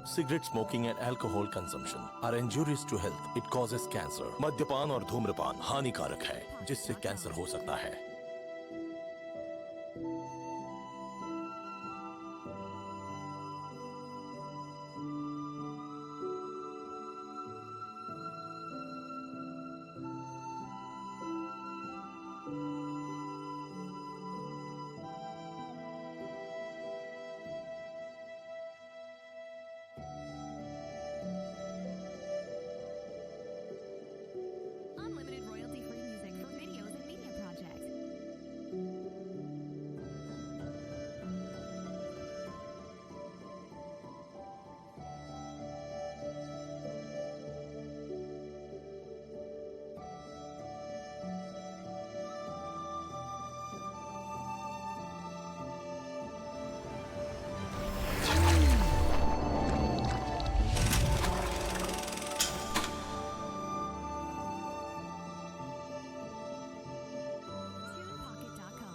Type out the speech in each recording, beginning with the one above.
Cigarette smoking and alcohol consumption are injurious to health. It causes cancer. मद्यपान और धूम्रपान हानिकारक है, जिससे कैंसर हो सकता है। Unlimited royalty-free music for videos and media projects. TunePocket.com.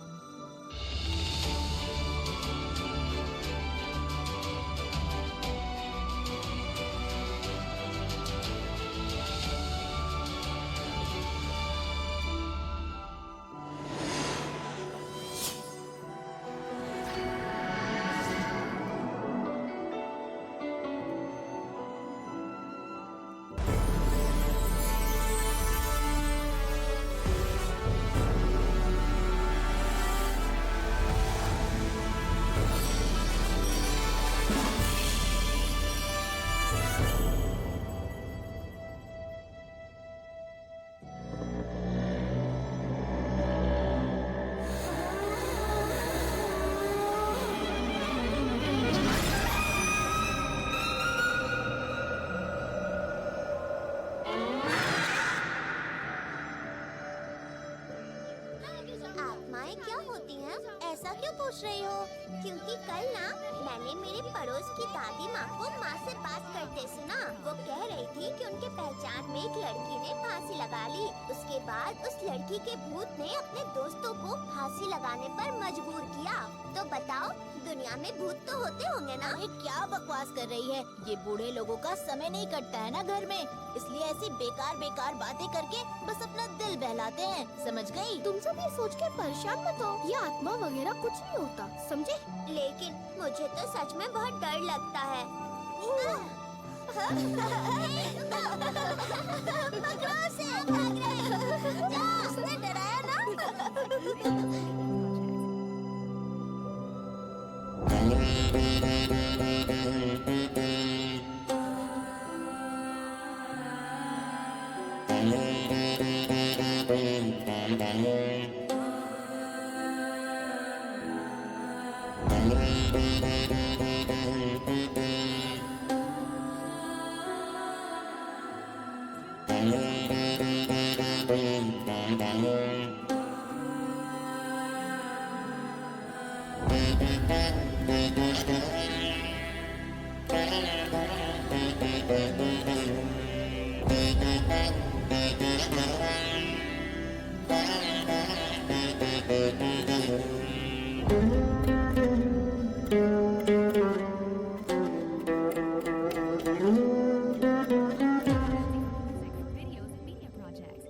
आत्माएं क्या होती हैं? ऐसा क्यों पूछ रही हो? क्योंकि कल ना मैंने मेरे पड़ोस की दादी माँ को माँ से बात करते सुना। वो कह रही थी कि उनके पहचान में एक लड़की ने फांसी लगा ली। उसके बाद उस लड़की के भूत ने अपने दोस्तों को फांसी लगाने पर मजबूर किया। तो बताओ, दुनिया में भूत तो होते होंगे ना? अरे क्या बकवास कर रही है? ये बूढ़े लोगों का समय नहीं कटता है ना घर में, इसलिए ऐसी बेकार बेकार बातें करके बस अपना दिल बहलाते हैं, समझ गई? तुम सब ये सोच के परेशान मत हो, ये आत्मा वगैरह कुछ नहीं होता, समझे? लेकिन मुझे तो सच में बहुत डर लगता है। बकवास है, भाग रहे हो। जा, उसने डराया ना। Music for videos and media projects.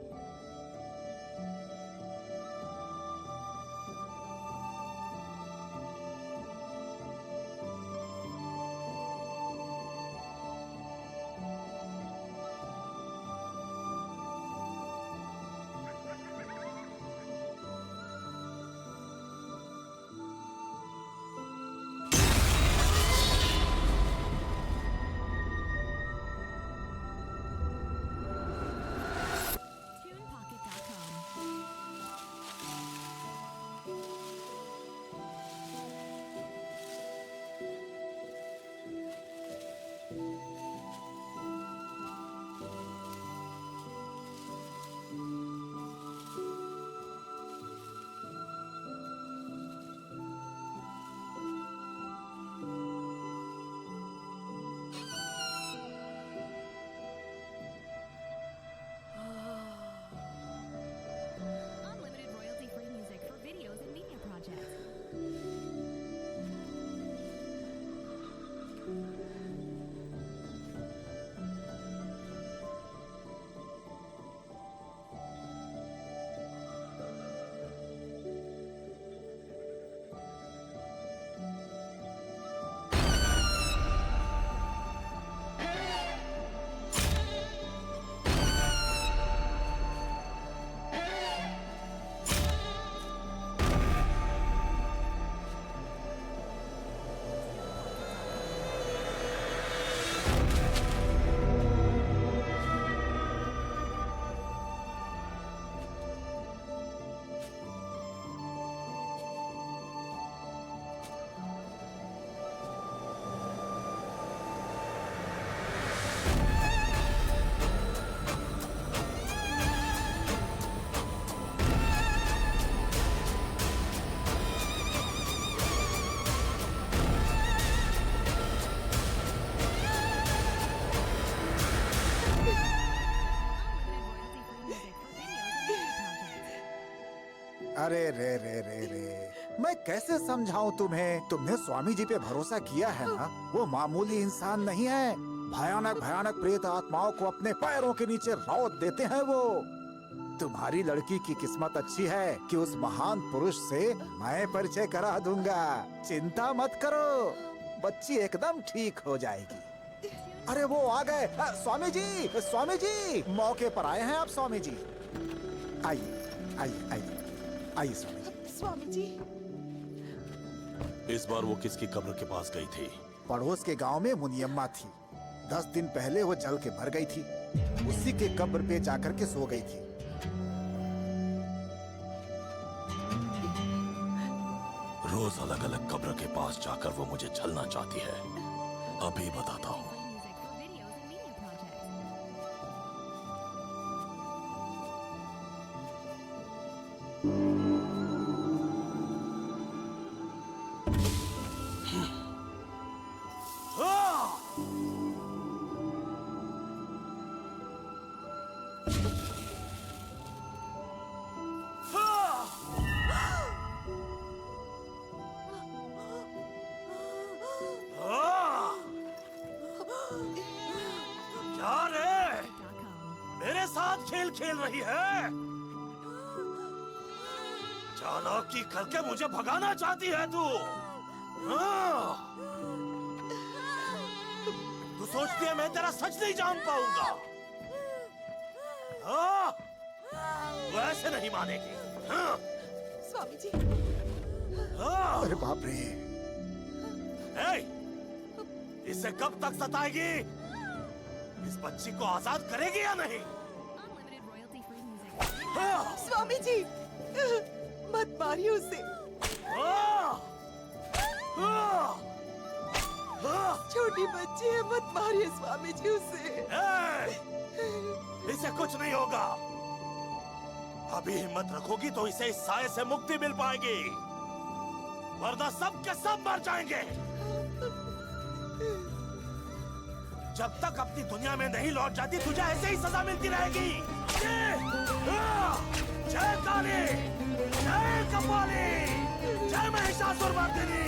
अरे रे रे रे रे, मैं कैसे समझाऊं तुम्हें? तुमने स्वामी जी पे भरोसा किया है ना? वो मामूली इंसान नहीं है। भयानक भयानक प्रेत आत्माओं को अपने पैरों के नीचे रौंद देते हैं वो। तुम्हारी लड़की की किस्मत अच्छी है कि उस महान पुरुष से मैं परिचय करा दूंगा। चिंता मत करो, बच्ची एकदम ठीक हो जाएगी। अरे वो आ गए। स्वामी जी मौके पर आए हैं आप स्वामी जी। आइए आइए आइए आइए स्वामी जी। स्वामी जी, इस बार वो किसकी कब्र के पास गई थी? पड़ोस के गांव में मुनियम्मा थी। 10 दिन पहले वो जल के मर गई थी। उसी के कब्र पे जाकर के सो गई थी। रोज अलग अलग कब्र के पास जाकर वो मुझे छलना चाहती है। अभी बताता हूँ। Music for videos and media projects. क्या रे? मेरे साथ खेल खेल रही है? चालाकी करके मुझे भगाना चाहती है तू? हाँ? तू सोचती है मैं तेरा सच नहीं जान पाऊंगा? हाँ? तू ऐसे नहीं मानेगी। हाँ? स्वामी जी, हाँ? अरे बाप रे, ए, इसे कब तक सताएगी? इस बच्ची को आजाद करेगी या नहीं? Unlimited royalty-free music. हाँ? स्वामी जी, मत मारिए उसे। हाँ? हाँ? हाँ? छोटी बच्ची है, मत मारिए स्वामी जी उसे। ए, इसे कुछ नहीं होगा। अभी हिम्मत रखोगी तो इसे इस साए से मुक्ति मिल पाएगी, वरना सब के सब मर जाएंगे। जब तक अपनी दुनिया में नहीं लौट जाती तुझे ऐसे ही सजा मिलती रहेगी। जय काली, जय कपाली, जय महिषासुरमर्दिनी,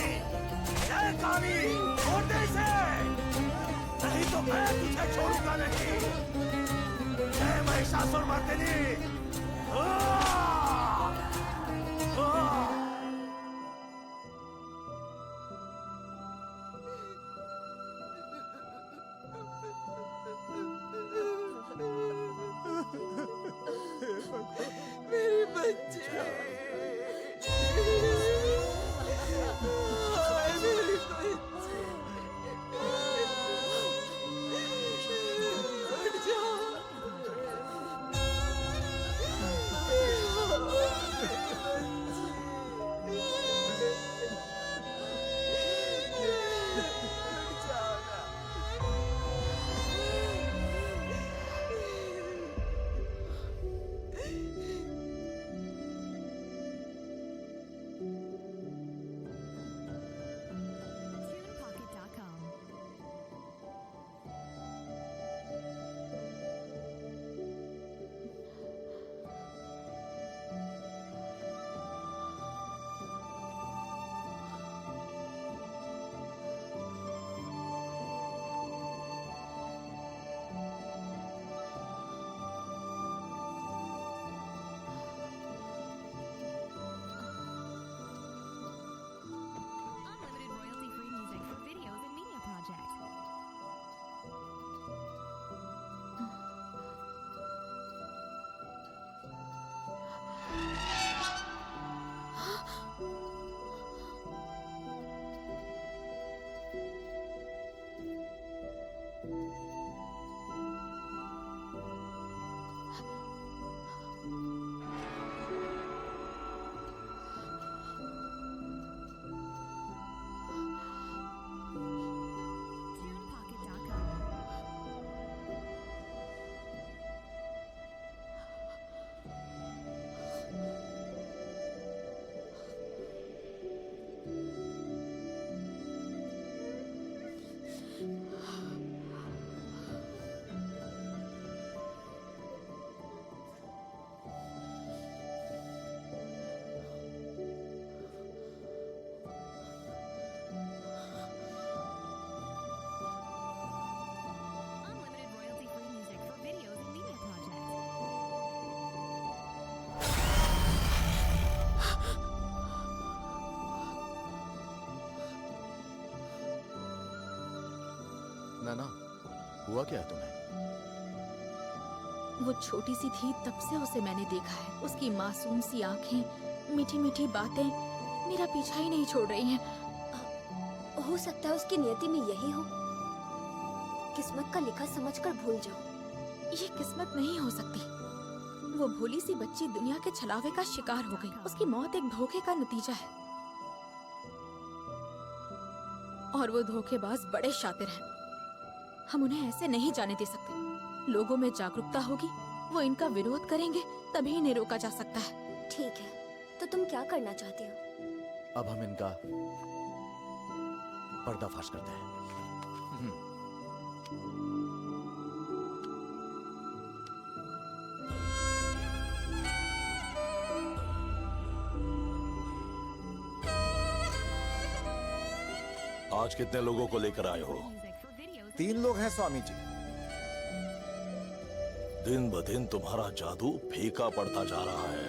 जय काली, छोड़ दे इसे, नहीं तो मैं तुझे छोड़ूंगा नहीं। जय महिषासुरमर्दिनी। मेरी बच्ची, हाय मेरी बच्ची, उठ जाओ। उठ जाओ ना। है ना, हुआ क्या है तुम्हें? वो छोटी सी थी तब से उसे मैंने देखा है। उसकी मासूम सी आंखें, मीठी मीठी बातें मेरा पीछा ही नहीं छोड़ रही हैं। हो सकता है उसकी नियति में यही हो, किस्मत का लिखा समझकर भूल जाओ। ये किस्मत नहीं हो सकती। वो भोली सी बच्ची दुनिया के छलावे का शिकार हो गई। उसकी मौत एक धोखे का नतीजा है, और वो धोखेबाज बड़े शातिर हैं। हम उन्हें ऐसे नहीं जाने दे सकते। लोगों में जागरूकता होगी, वो इनका विरोध करेंगे, तभी इन्हें रोका जा सकता है। ठीक है, तो तुम क्या करना चाहती हो? अब हम इनका पर्दाफाश करते हैं। आज कितने लोगों को लेकर आए हो? Music for videos. 3 लोग हैं स्वामी जी। दिन ब दिन तुम्हारा जादू फीका पड़ता जा रहा है।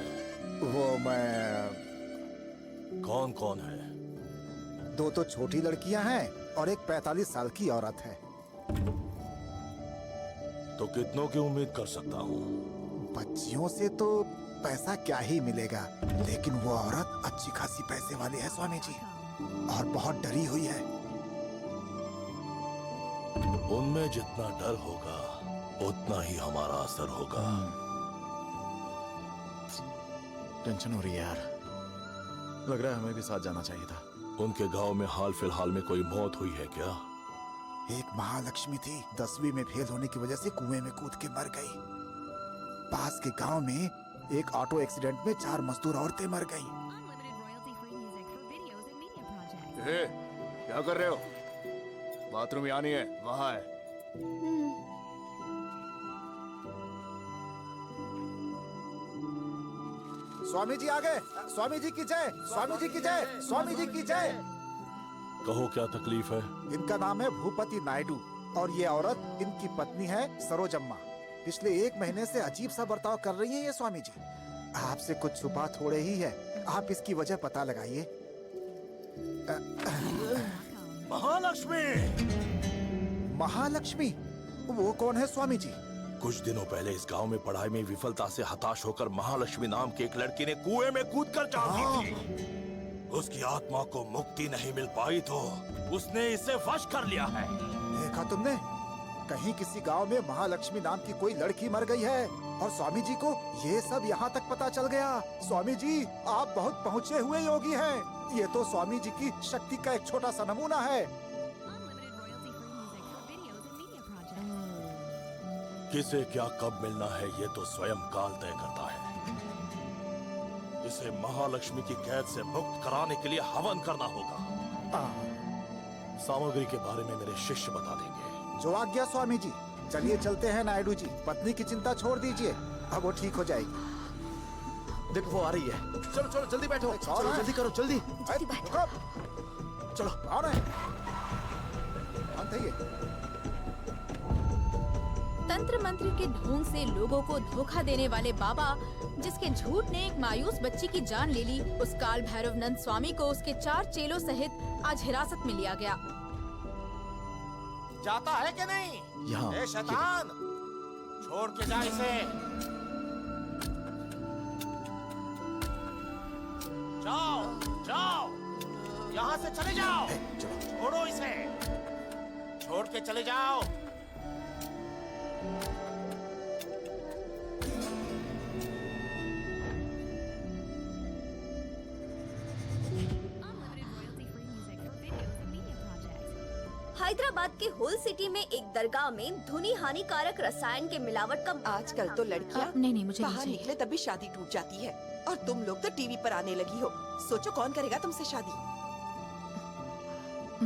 वो मैं कौन कौन है? 2 तो छोटी लड़कियां हैं और एक 45 साल की औरत है। तो कितनों की उम्मीद कर सकता हूँ? बच्चियों से तो पैसा क्या ही मिलेगा, लेकिन वो औरत अच्छी खासी पैसे वाली है स्वामी जी, और बहुत डरी हुई है। उनमें जितना डर होगा उतना ही हमारा असर होगा। टेंशन हो रही है यार, लग रहा है हमें भी साथ जाना चाहिए था। उनके गांव में हाल फिलहाल में कोई मौत हुई है क्या? एक महालक्ष्मी थी, 10वीं में फेल होने की वजह से कुएं में कूद के मर गई। पास के गांव में एक ऑटो एक्सीडेंट में 4 मजदूर औरतें मर गईं। Unlimited royalty-free music for videos and media projects. क्या कर रहे हो? बाथरूम यहाँ नहीं है, वहाँ है। स्वामी जी आ गए। स्वामी जी की जय, स्वामी जी की जय, स्वामी जी की जय। कहो क्या तकलीफ है? इनका नाम है भूपति नायडू और ये औरत इनकी पत्नी है सरोजम्मा। पिछले 1 महीने से अजीब सा बर्ताव कर रही है ये स्वामी जी। आपसे कुछ छुपा थोड़े ही है, आप इसकी वजह पता लगाइए। महालक्ष्मी! महालक्ष्मी? वो कौन है स्वामी जी? कुछ दिनों पहले इस गांव में पढ़ाई में विफलता से हताश होकर महालक्ष्मी नाम की एक लड़की ने कुएं में कूदकर जान दी थी। उसकी आत्मा को मुक्ति नहीं मिल पाई तो उसने इसे वश कर लिया है। देखा तुमने, कहीं किसी गांव में महालक्ष्मी नाम की कोई लड़की मर गई है और स्वामी जी को ये सब यहाँ तक पता चल गया। स्वामी जी, आप बहुत पहुँचे हुए योगी हैं। ये तो स्वामी जी की शक्ति का एक छोटा सा नमूना है। Unlimited royalty-free music for videos and media projects. किसे क्या कब मिलना है ये तो स्वयं काल तय करता है। इसे महालक्ष्मी की कैद से मुक्त कराने के लिए हवन करना होगा। सामग्री के बारे में मेरे शिष्य बता देंगे। जो आज्ञा स्वामी जी। चलिए चलते हैं नायडू जी, पत्नी की चिंता छोड़ दीजिए, अब वो ठीक हो जाएगी। देखो वो आ रही है। चलो चलो जल्दी बैठो, चलो है। जल्दी करो जल्दी। जल्दी बैठो। रुको। चलो आओ ना। अंत है ये। तंत्र मंत्र के ढोंग से लोगों को धोखा देने वाले बाबा, जिसके झूठ ने एक मायूस बच्ची की जान ले ली, उस काल भैरव नंद स्वामी को उसके 4 चेलों सहित आज हिरासत में लिया गया। जाता है कि नहीं? यहाँ ए शैतान, छोड़ के जा इसे। जाओ जाओ, यहाँ से चले जाओ। छोड़ो इसे, छोड़ के चले जाओ। Unlimited royalty-free music for videos and media projects. Hyderabad के होल सिटी में एक दरगाह में धुनी हानिकारक रसायन के मिलावट का आजकल तो लड़कियां नहीं मुझे नहीं बाहर चाहिए। निकले तभी शादी टूट जाती है, और तुम लोग तो टीवी पर आने लगी हो। सोचो कौन करेगा तुमसे शादी?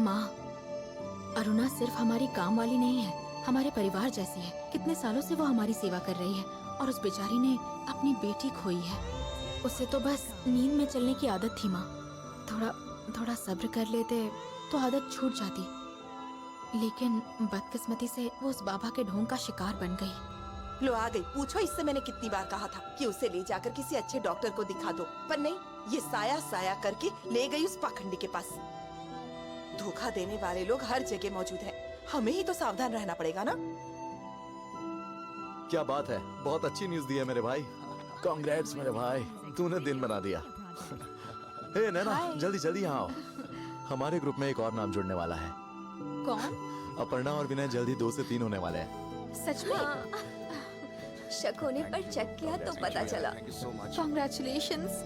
माँ, अरुणा सिर्फ हमारी काम वाली नहीं है, हमारे परिवार जैसी है। कितने सालों से वो हमारी सेवा कर रही है और उस बेचारी ने अपनी बेटी खोई है। उसे तो बस नींद में चलने की आदत थी माँ। थोड़ा सब्र कर लेते तो आदत छूट जाती, लेकिन बदकिस्मती से वो उस बाबा के ढोंग का शिकार बन गई। लो आ गई। पूछो इससे मैंने कितनी बार कहा था कि उसे ले जाकर किसी अच्छे डॉक्टर को दिखा दो, पर नहीं, ये साया साया करके ले गई उस पाखंडी के पास। धोखा देने वाले लोग हर जगह मौजूद हैं, हमें ही तो सावधान रहना पड़ेगा ना। क्या बात है, बहुत अच्छी न्यूज दी है मेरे भाई। कांग्रेट्स मेरे भाई, तूने दिन बना दिया। हे नैना, जल्दी जल्दी यहाँ आओ। हमारे ग्रुप में एक और नाम जुड़ने वाला है। कौन? अपर्णा और विनय जल्दी 2 से 3 होने वाले हैं। सच में? शक होने पर चेक किया तो पता चला। कॉन्ग्रेचुलेशंस,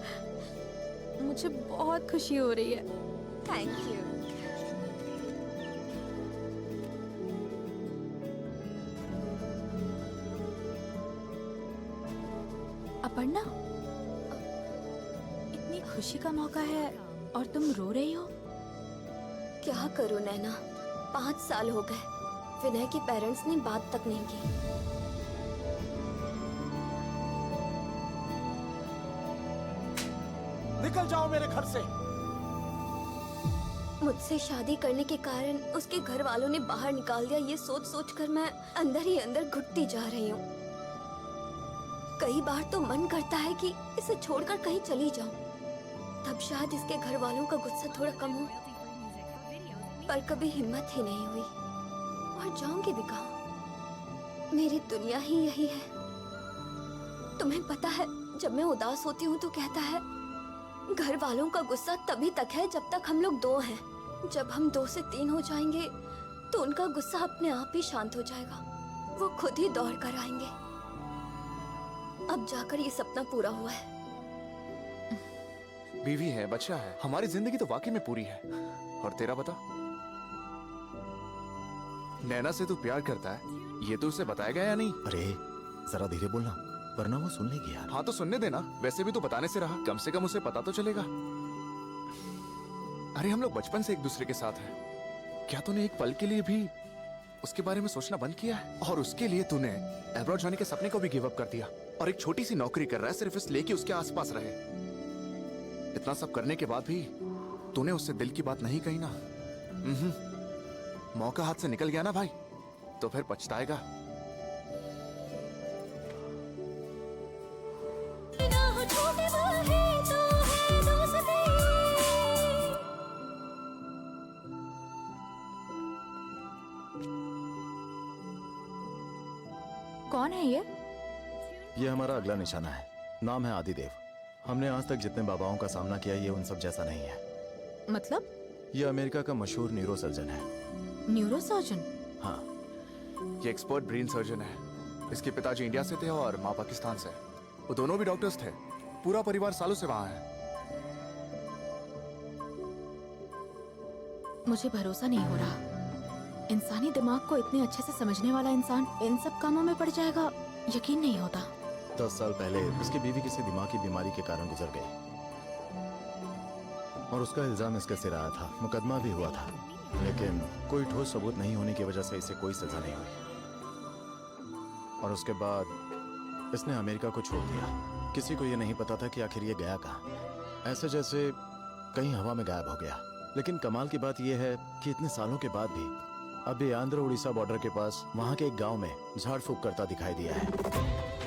मुझे बहुत खुशी हो रही है। Thank you. अपर्णा, इतनी खुशी का मौका है और तुम रो रही हो? क्या करूं नैना, 5 साल हो गए, विनय के पेरेंट्स ने बात तक नहीं की। निकल जाओ मेरे घर से। मुझसे शादी करने के कारण उसके घर वालों ने बाहर निकाल दिया, ये सोच सोच कर मैं अंदर ही अंदर घुटती जा रही हूँ। कई बार तो मन करता है कि इसे छोड़कर कहीं चली जाऊं, तब शायद इसके घर वालों का गुस्सा थोड़ा कम हो, पर कभी हिम्मत ही नहीं हुई। और जाऊंगी भी कहाँ? मेरी दुनिया ही यही है। तुम्हें पता है, जब मैं उदास होती हूँ तो कहता है घर वालों का गुस्सा तभी तक है जब तक हम लोग 2 हैं। जब हम 2 से 3 हो जाएंगे तो उनका गुस्सा अपने आप ही शांत हो जाएगा, वो खुद ही दौड़ कर आएंगे। अब जाकर ये सपना पूरा हुआ है। बीवी है, बच्चा है, हमारी जिंदगी तो वाकई में पूरी है। और तेरा बता, नैना से तू प्यार करता है, ये तो उसे बताएगा या नहीं? अरे जरा धीरे बोलना, वरना वो सुन लेगी यार। हाँ तो सुनने देना, वैसे भी तो बताने से रहा, कम से कम उसे पता तो चलेगा। अरे हम लोग बचपन से एक दूसरे के साथ हैं, क्या तूने एक पल के लिए भी उसके बारे में सोचना बंद किया है? और उसके लिए तूने अब्रॉड जाने के सपने को भी गिव अप कर दिया और एक छोटी सी नौकरी कर रहा है सिर्फ इसलिए कि उसके आसपास रहे। इतना सब करने के बाद भी तूने उससे दिल की बात नहीं कही ना। मौका हाथ से निकल गया ना भाई, तो फिर पछताएगा। कौन है ये? ये हमारा अगला निशाना है, नाम है आदिदेव। हमने आज तक जितने बाबाओं का सामना किया, ये उन सब जैसा नहीं है। मतलब? ये अमेरिका का मशहूर न्यूरो सर्जन है। Neuro surgeon? हाँ, ये एक्सपर्ट ब्रेन सर्जन है। इसके पिताजी इंडिया से थे और माँ पाकिस्तान से। वो दोनों भी डॉक्टर्स थे, पूरा परिवार सालों से वहाँ है। मुझे भरोसा नहीं हो रहा, इंसानी दिमाग को इतने अच्छे से समझने वाला इंसान इन सब कामों में पड़ जाएगा, यकीन नहीं होता। 10 साल पहले उसकी बीवी किसी दिमागी बीमारी के कारण गुजर गई और उसका इल्जाम इसके सिर आया था। मुकदमा भी हुआ था, लेकिन कोई ठोस सबूत नहीं होने की वजह से इसे कोई सजा नहीं हुई। और उसके बाद इसने अमेरिका को छोड़ दिया। किसी को ये नहीं पता था कि आखिर ये गया कहाँ, ऐसे जैसे कहीं हवा में गायब हो गया। लेकिन कमाल की बात यह है कि इतने सालों के बाद भी अभी आंध्र उड़ीसा बॉर्डर के पास वहाँ के एक गांव में झाड़ फूक करता दिखाई दिया है।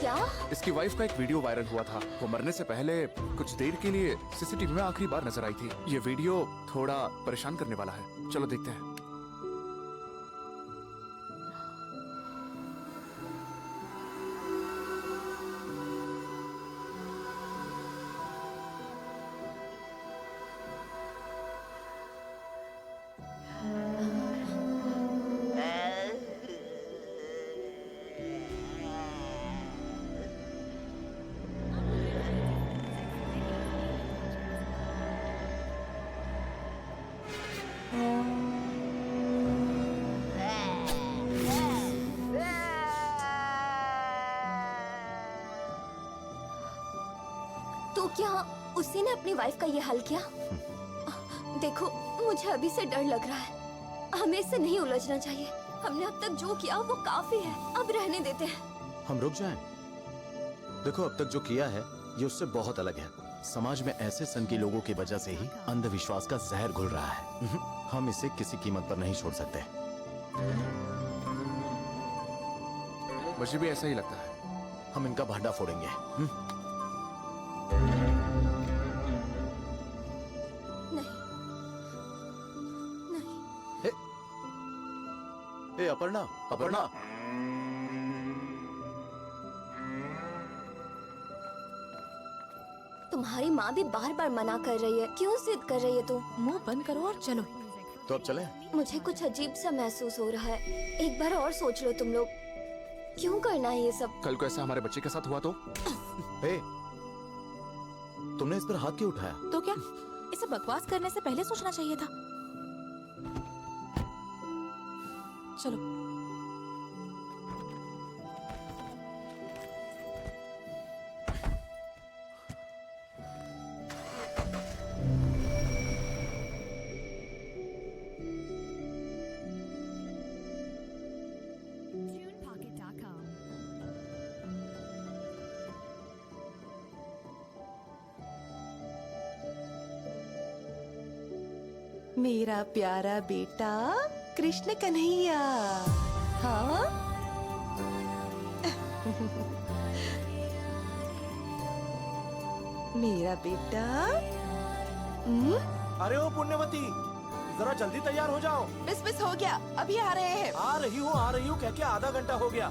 क्या? इसकी वाइफ का एक वीडियो वायरल हुआ था। वो मरने से पहले कुछ देर के लिए सीसीटीवी में आखिरी बार नजर आई थी। ये वीडियो थोड़ा परेशान करने वाला है, चलो देखते हैं। तो क्या उसी ने अपनी वाइफ का ये हल किया? देखो, मुझे अभी से डर लग रहा है। हमें इससे नहीं उलझना चाहिए। हमने अब तक जो किया वो काफी है, अब रहने देते हैं। हम रुक जाएं? देखो, अब तक जो किया है ये उससे बहुत अलग है। समाज में ऐसे सनकी लोगों की वजह से ही अंधविश्वास का जहर घुल रहा है। हम इसे किसी कीमत पर नहीं छोड़ सकते। मुझे भी ऐसा ही लगता है। हम इनका भांडा फोड़ेंगे। नहीं, नहीं। अपर्णा, अपर्णा। तुम्हारी माँ भी बार बार मना कर रही है, क्यों जिद कर रही है तू? मुंह बंद करो और चलो। तो अब चले? मुझे कुछ अजीब सा महसूस हो रहा है। एक बार और सोच लो तुम लोग, क्यों करना है ये सब? कल को ऐसा हमारे बच्चे के साथ हुआ तो? हे, तुमने इस पर हाथ क्यों उठाया? तो क्या, इसे बकवास करने से पहले सोचना चाहिए था। चलो। TunePocket.com. मेरा प्यारा बेटा कृष्ण कन्हैया। हाँ मेरा बेटा। अरे ओ पुण्यवती, जरा जल्दी तैयार हो जाओ। मिस हो गया, अभी आ रहे हैं। आ रही हूँ कह के आधा घंटा हो गया।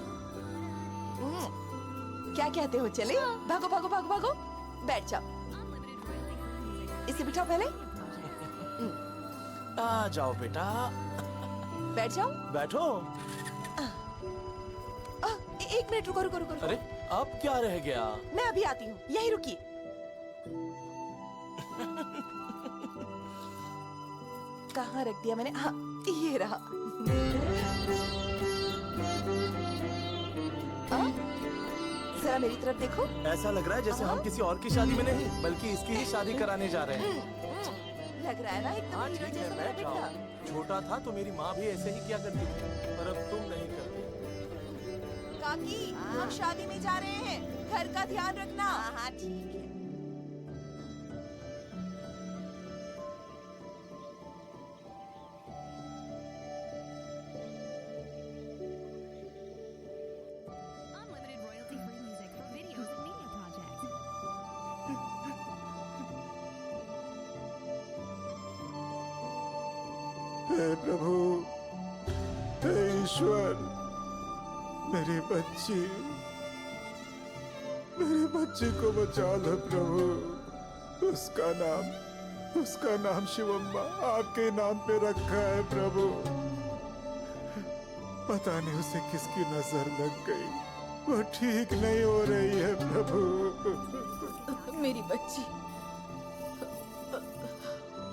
क्या कहते हो, चले? भागो भागो भागो भागो, बैठ जाओ। Unlimited royalty free music. इसे बिठाओ पहले, आ जाओ बेटा, बैठ जाओ। बैठो। एक मिनट रुको रुको रुको रुको। अरे अब क्या रह गया? मैं अभी आती हूँ, यहीं रुकिए। कहाँ रख दिया मैंने? हाँ, ये रहा। जरा मेरी तरफ देखो। ऐसा लग रहा है जैसे हम किसी और की शादी में नहीं बल्कि इसकी ही शादी कराने जा रहे हैं। लग रहा है ना एकदम हाँ हीरो ठीक है, जैसा मेरा बैठ जाओ। बेटा। छोटा था तो मेरी माँ भी ऐसे ही किया करती थी, पर अब तुम नहीं करती। काकी, हम शादी में जा रहे हैं, घर का ध्यान रखना। हाँ ठीक है। Unlimited royalty free music for videos and media projects. हे प्रभु, हे ईश्वर, मेरी बच्ची को बचा लो प्रभु। उसका नाम शिवम्मा आपके नाम पे रखा है प्रभु। पता नहीं उसे किसकी नजर लग गई, वो ठीक नहीं हो रही है प्रभु। मेरी बच्ची,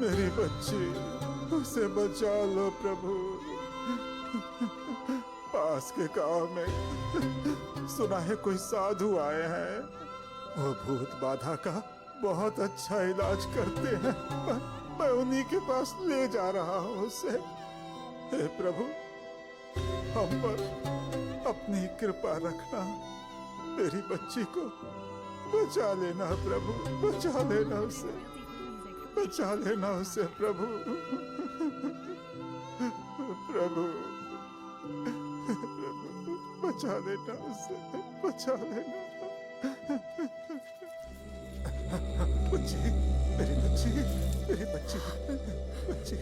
मेरी बच्ची, उसे बचा लो प्रभु। पास के गांव में सुना है कोई साधु आए हैं, वो भूत बाधा का बहुत अच्छा इलाज करते हैं। मैं उन्हीं के पास ले जा रहा हूँ उसे। हे प्रभु, हम पर अपनी कृपा रखना, मेरी बच्ची को बचा लेना प्रभु, बचा लेना उसे, बचा लेना उसे प्रभु। प्रभु, बचा लेना उसे, बचा लेना। बच्ची, मेरी बच्ची, मेरी बच्ची, बच्ची।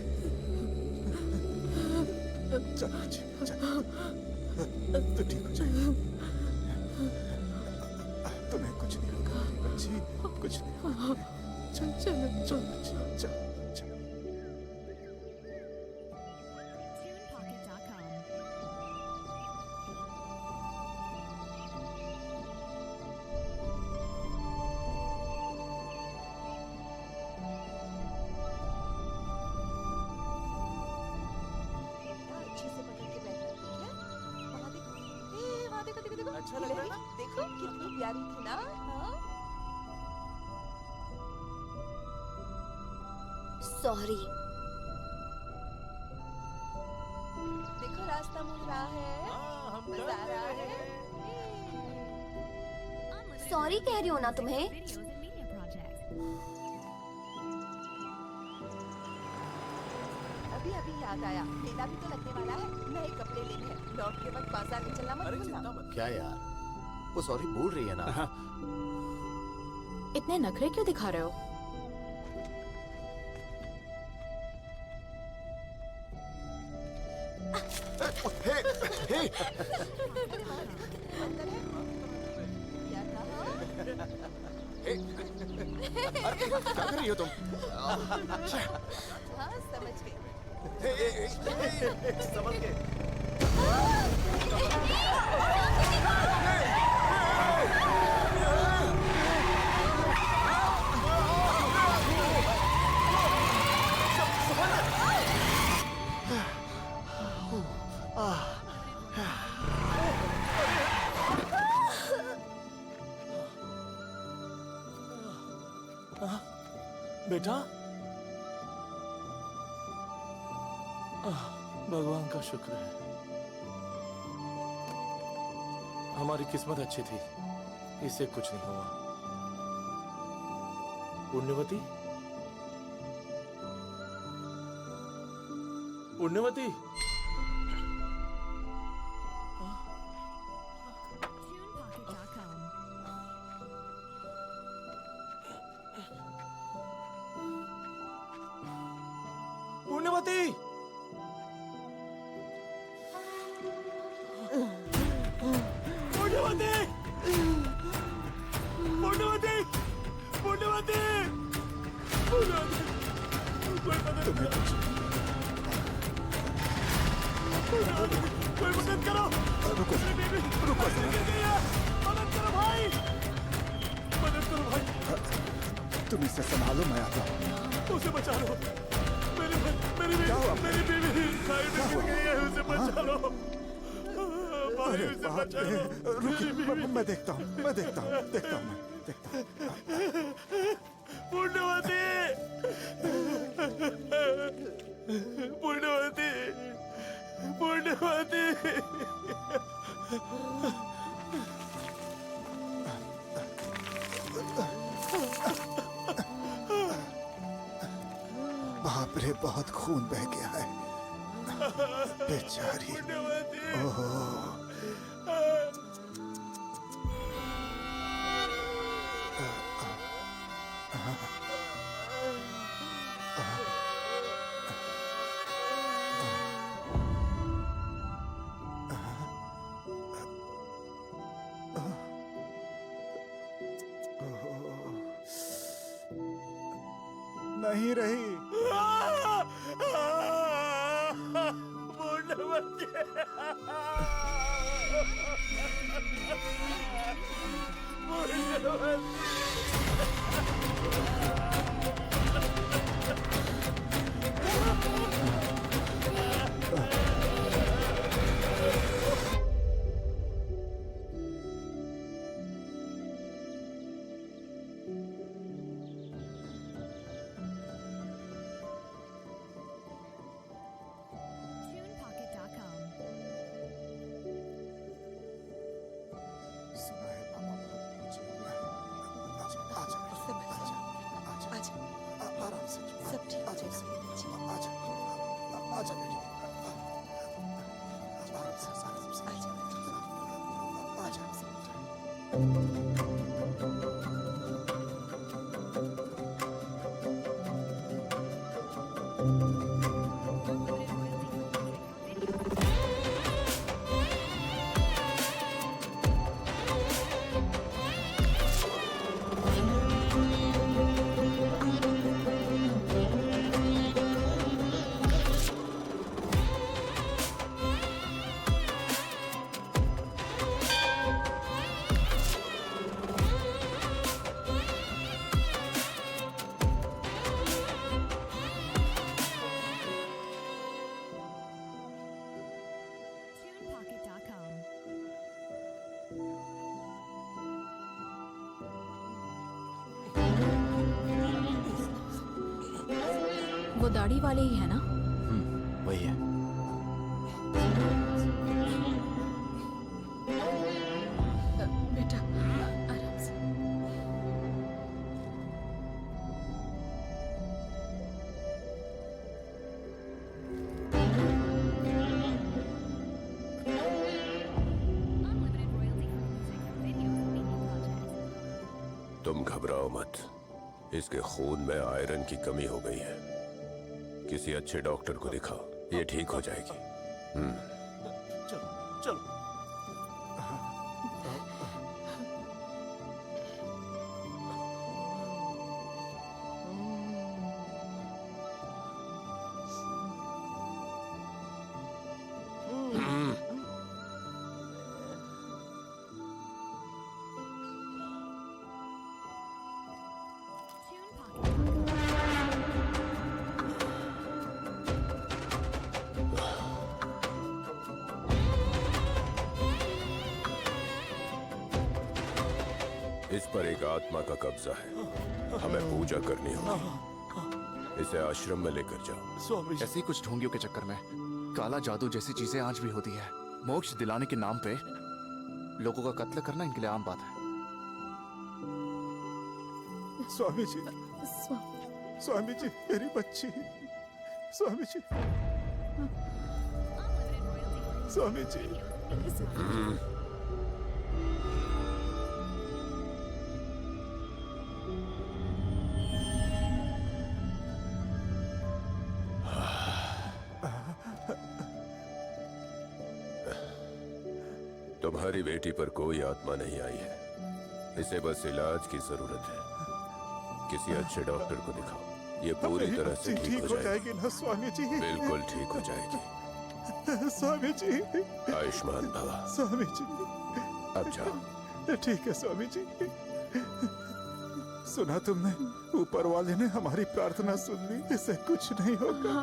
चल बच्ची, चल, तो ठीक हो जाएगी। तुम्हें कुछ नहीं होगा मेरी बच्ची, कुछ नहीं होगा। चल चल चल बच्ची, चल चल। TunePocket.com. अच्छे से पकड़ के बैठना, ठीक है? वहाँ देखो, वहाँ देखो देखो देखो। अच्छा लग रहा है ना? देखो कितनी प्यारी थी ना। हाँ? सॉरी। देखो रास्ता मुड़ रहा है, मजा आ रहा है। Unlimited सॉरी कह रही हो ना तुम्हें? videos and media projects. अभी अभी याद आया, मेला भी तो लगने वाला है, नए कपड़े लेने हैं। लौट के वक्त बाजार में चलना मत अरे भूलना। चिंता मत। क्या यार, वो सॉरी बोल रही है ना। इतने नखरे क्यों दिखा रहे हो? क्या कर रही हो तुम? हाँ समझ गई। संभल के। बेटा, भगवान का शुक्र है, हमारी किस्मत अच्छी थी, इससे कुछ नहीं हुआ। पुण्यवती, पुण्यवती, TunePocket.com. पुण्यवती, पुण्यवती, पुण्यवती, पुण्यवती, पुण्यवती, कोई मदद करो, कोई मदद करो, रुको, मदद करो भाई, मदद करो भाई, तुम इसे संभालो, मैं आता हूँ। उसे बचा लो, मेरी बीवी साइड में गिर गई है, उसे बचा लो भाई, अरे उसे बाप बचा रे, लो। रुकिए, मैं देखता हूँ, मैं देखता हूँ, देखता हूँ, मैं देखता हूँ। पुण्यवती, पुण्यवती, पुण्यवती, बाप रे, बहुत खून बह गया है, बेचारी। पुण्यवती, ओहो, नहीं रही। TunePocket.com. सुना है पापा बहुत नीचे हुआ है। आजा, आजा, सब आजा, आजा, आज आराम से, सब ठीक हो आजा, जाएगा। आजा, आजा बेटी, आराम से, आराम से, आजा, TunePocket.com. वो दाढ़ी वाले ही है ना? वही है। बेटा आराम से। Unlimited royalty free music, videos, and media projects. तुम घबराओ मत, इसके खून में आयरन की कमी हो गई है। किसी अच्छे डॉक्टर को दिखाओ, ये ठीक हो जाएगी। चलो, चलो, इस पर एक आत्मा का कब्जा है, हमें पूजा करनी होगी। इसे आश्रम में लेकर जाओ। स्वामी जी, ऐसे ही कुछ ढोंगियों के चक्कर में काला जादू जैसी चीजें आज भी होती है। मोक्ष दिलाने के नाम पे लोगों का कत्ल करना इनके लिए आम बात है। स्वामी जी, स्वामी जी, मेरी बच्ची, स्वामी जी, स्वामी जी। तुम्हारी बेटी पर कोई आत्मा नहीं आई है, इसे बस इलाज की जरूरत है। किसी अच्छे डॉक्टर को दिखाओ, ये पूरी तरह से ठीक हो जाएगी ना स्वामी जी? बिल्कुल ठीक हो जाएगी। स्वामी जी, आयुष्मान भव। स्वामी जी, अब जाओ। ठीक है स्वामी जी। सुना तुमने, ऊपर वाले ने हमारी प्रार्थना सुन ली, इसे कुछ नहीं होगा।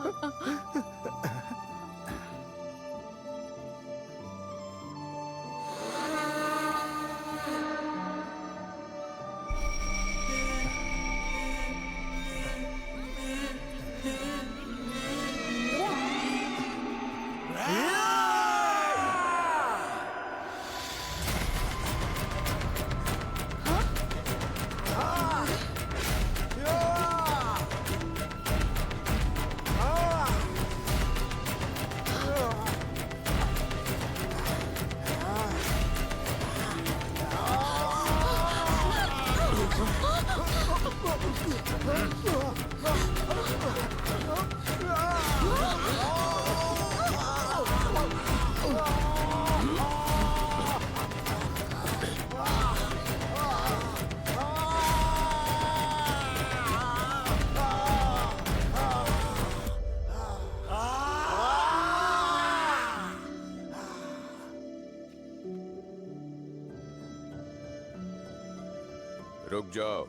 रुक जाओ।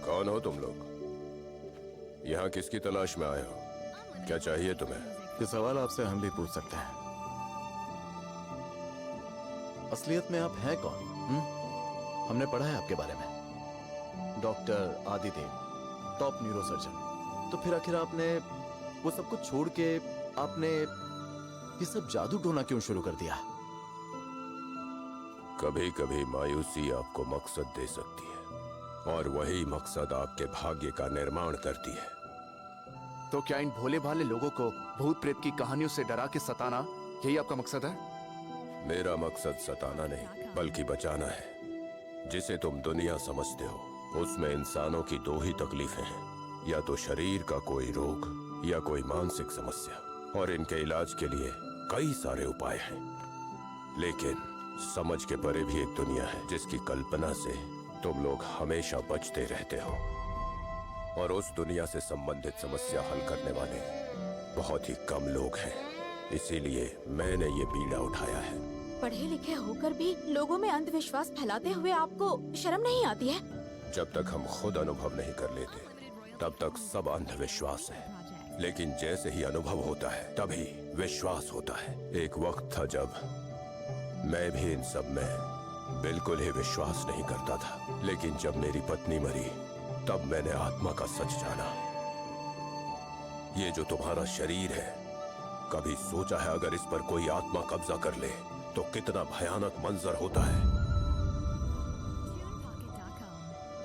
कौन हो तुम लोग? यहाँ किसकी तलाश में आए हो? क्या चाहिए तुम्हें? ये सवाल आपसे हम भी पूछ सकते हैं। असलियत में आप हैं कौन? हमने पढ़ा है आपके बारे में, डॉक्टर आदिदेव, टॉप न्यूरोसर्जन। तो फिर आखिर आपने वो सब कुछ छोड़ के आपने ये सब जादू टोना क्यों शुरू कर दिया? कभी कभी मायूसी आपको मकसद दे सकती है, और वही मकसद आपके भाग्य का निर्माण करती है। तो क्या इन भोले भाले लोगों को भूत प्रेत की कहानियों से डरा के सताना, यही आपका मकसद है? मेरा मकसद सताना नहीं, बल्कि बचाना है। जिसे तुम दुनिया समझते हो, उसमें इंसानों की दो ही तकलीफें हैं, या तो शरीर का कोई रोग या कोई मानसिक समस्या, और इनके इलाज के लिए कई सारे उपाय हैं। लेकिन समझ के परे भी एक दुनिया है जिसकी कल्पना से तुम लोग हमेशा बचते रहते हो, और उस दुनिया से संबंधित समस्या हल करने वाले बहुत ही कम लोग हैं। इसीलिए मैंने ये बीड़ा उठाया है। पढ़े लिखे होकर भी लोगों में अंधविश्वास फैलाते हुए आपको शर्म नहीं आती है? जब तक हम खुद अनुभव नहीं कर लेते, तब तक सब अंधविश्वास है। लेकिन जैसे ही अनुभव होता है, तभी विश्वास होता है। एक वक्त था जब मैं भी इन सब में बिल्कुल ही विश्वास नहीं करता था, लेकिन जब मेरी पत्नी मरी, तब मैंने आत्मा का सच जाना। ये जो तुम्हारा शरीर है, कभी सोचा है अगर इस पर कोई आत्मा कब्जा कर ले तो कितना भयानक मंजर होता है?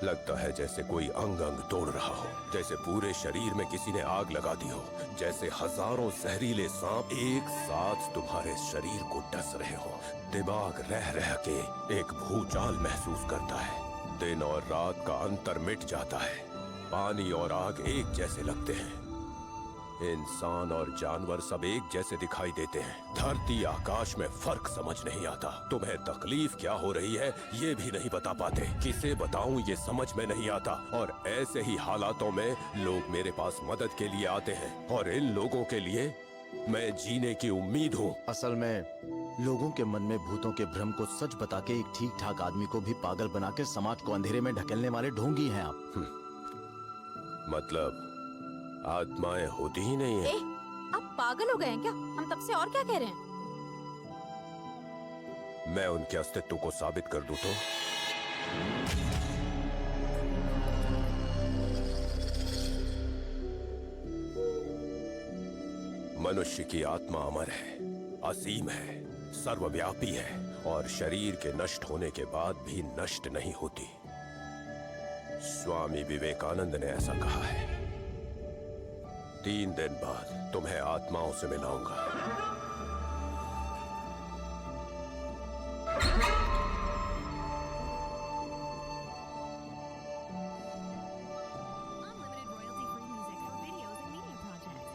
लगता है जैसे कोई अंग अंग तोड़ रहा हो, जैसे पूरे शरीर में किसी ने आग लगा दी हो, जैसे हजारों जहरीले सांप एक साथ तुम्हारे शरीर को डस रहे हो। दिमाग रह रह के एक भूचाल महसूस करता है। दिन और रात का अंतर मिट जाता है। पानी और आग एक जैसे लगते हैं। इंसान और जानवर सब एक जैसे दिखाई देते हैं। धरती आकाश में फर्क समझ नहीं आता। तुम्हें तकलीफ क्या हो रही है ये भी नहीं बता पाते। किसे बताऊं ये समझ में नहीं आता। और ऐसे ही हालातों में लोग मेरे पास मदद के लिए आते हैं, और इन लोगों के लिए मैं जीने की उम्मीद हूँ। असल में लोगों के मन में भूतों के भ्रम को सच बता के एक ठीक ठाक आदमी को भी पागल बना के समाज को अंधेरे में ढकेलने वाले ढोंगी हैं आप। मतलब आत्माएं होती ही नहीं है। आप पागल हो गए हैं क्या? हम तब से और क्या कह रहे हैं? मैं उनके अस्तित्व को साबित कर दूं तो? मनुष्य की आत्मा अमर है, असीम है, सर्वव्यापी है और शरीर के नष्ट होने के बाद भी नष्ट नहीं होती। स्वामी विवेकानंद ने ऐसा कहा है। 3 दिन बाद तुम्हें आत्माओं से मिलाऊंगा। Unlimited royalty-free music for videos and media projects.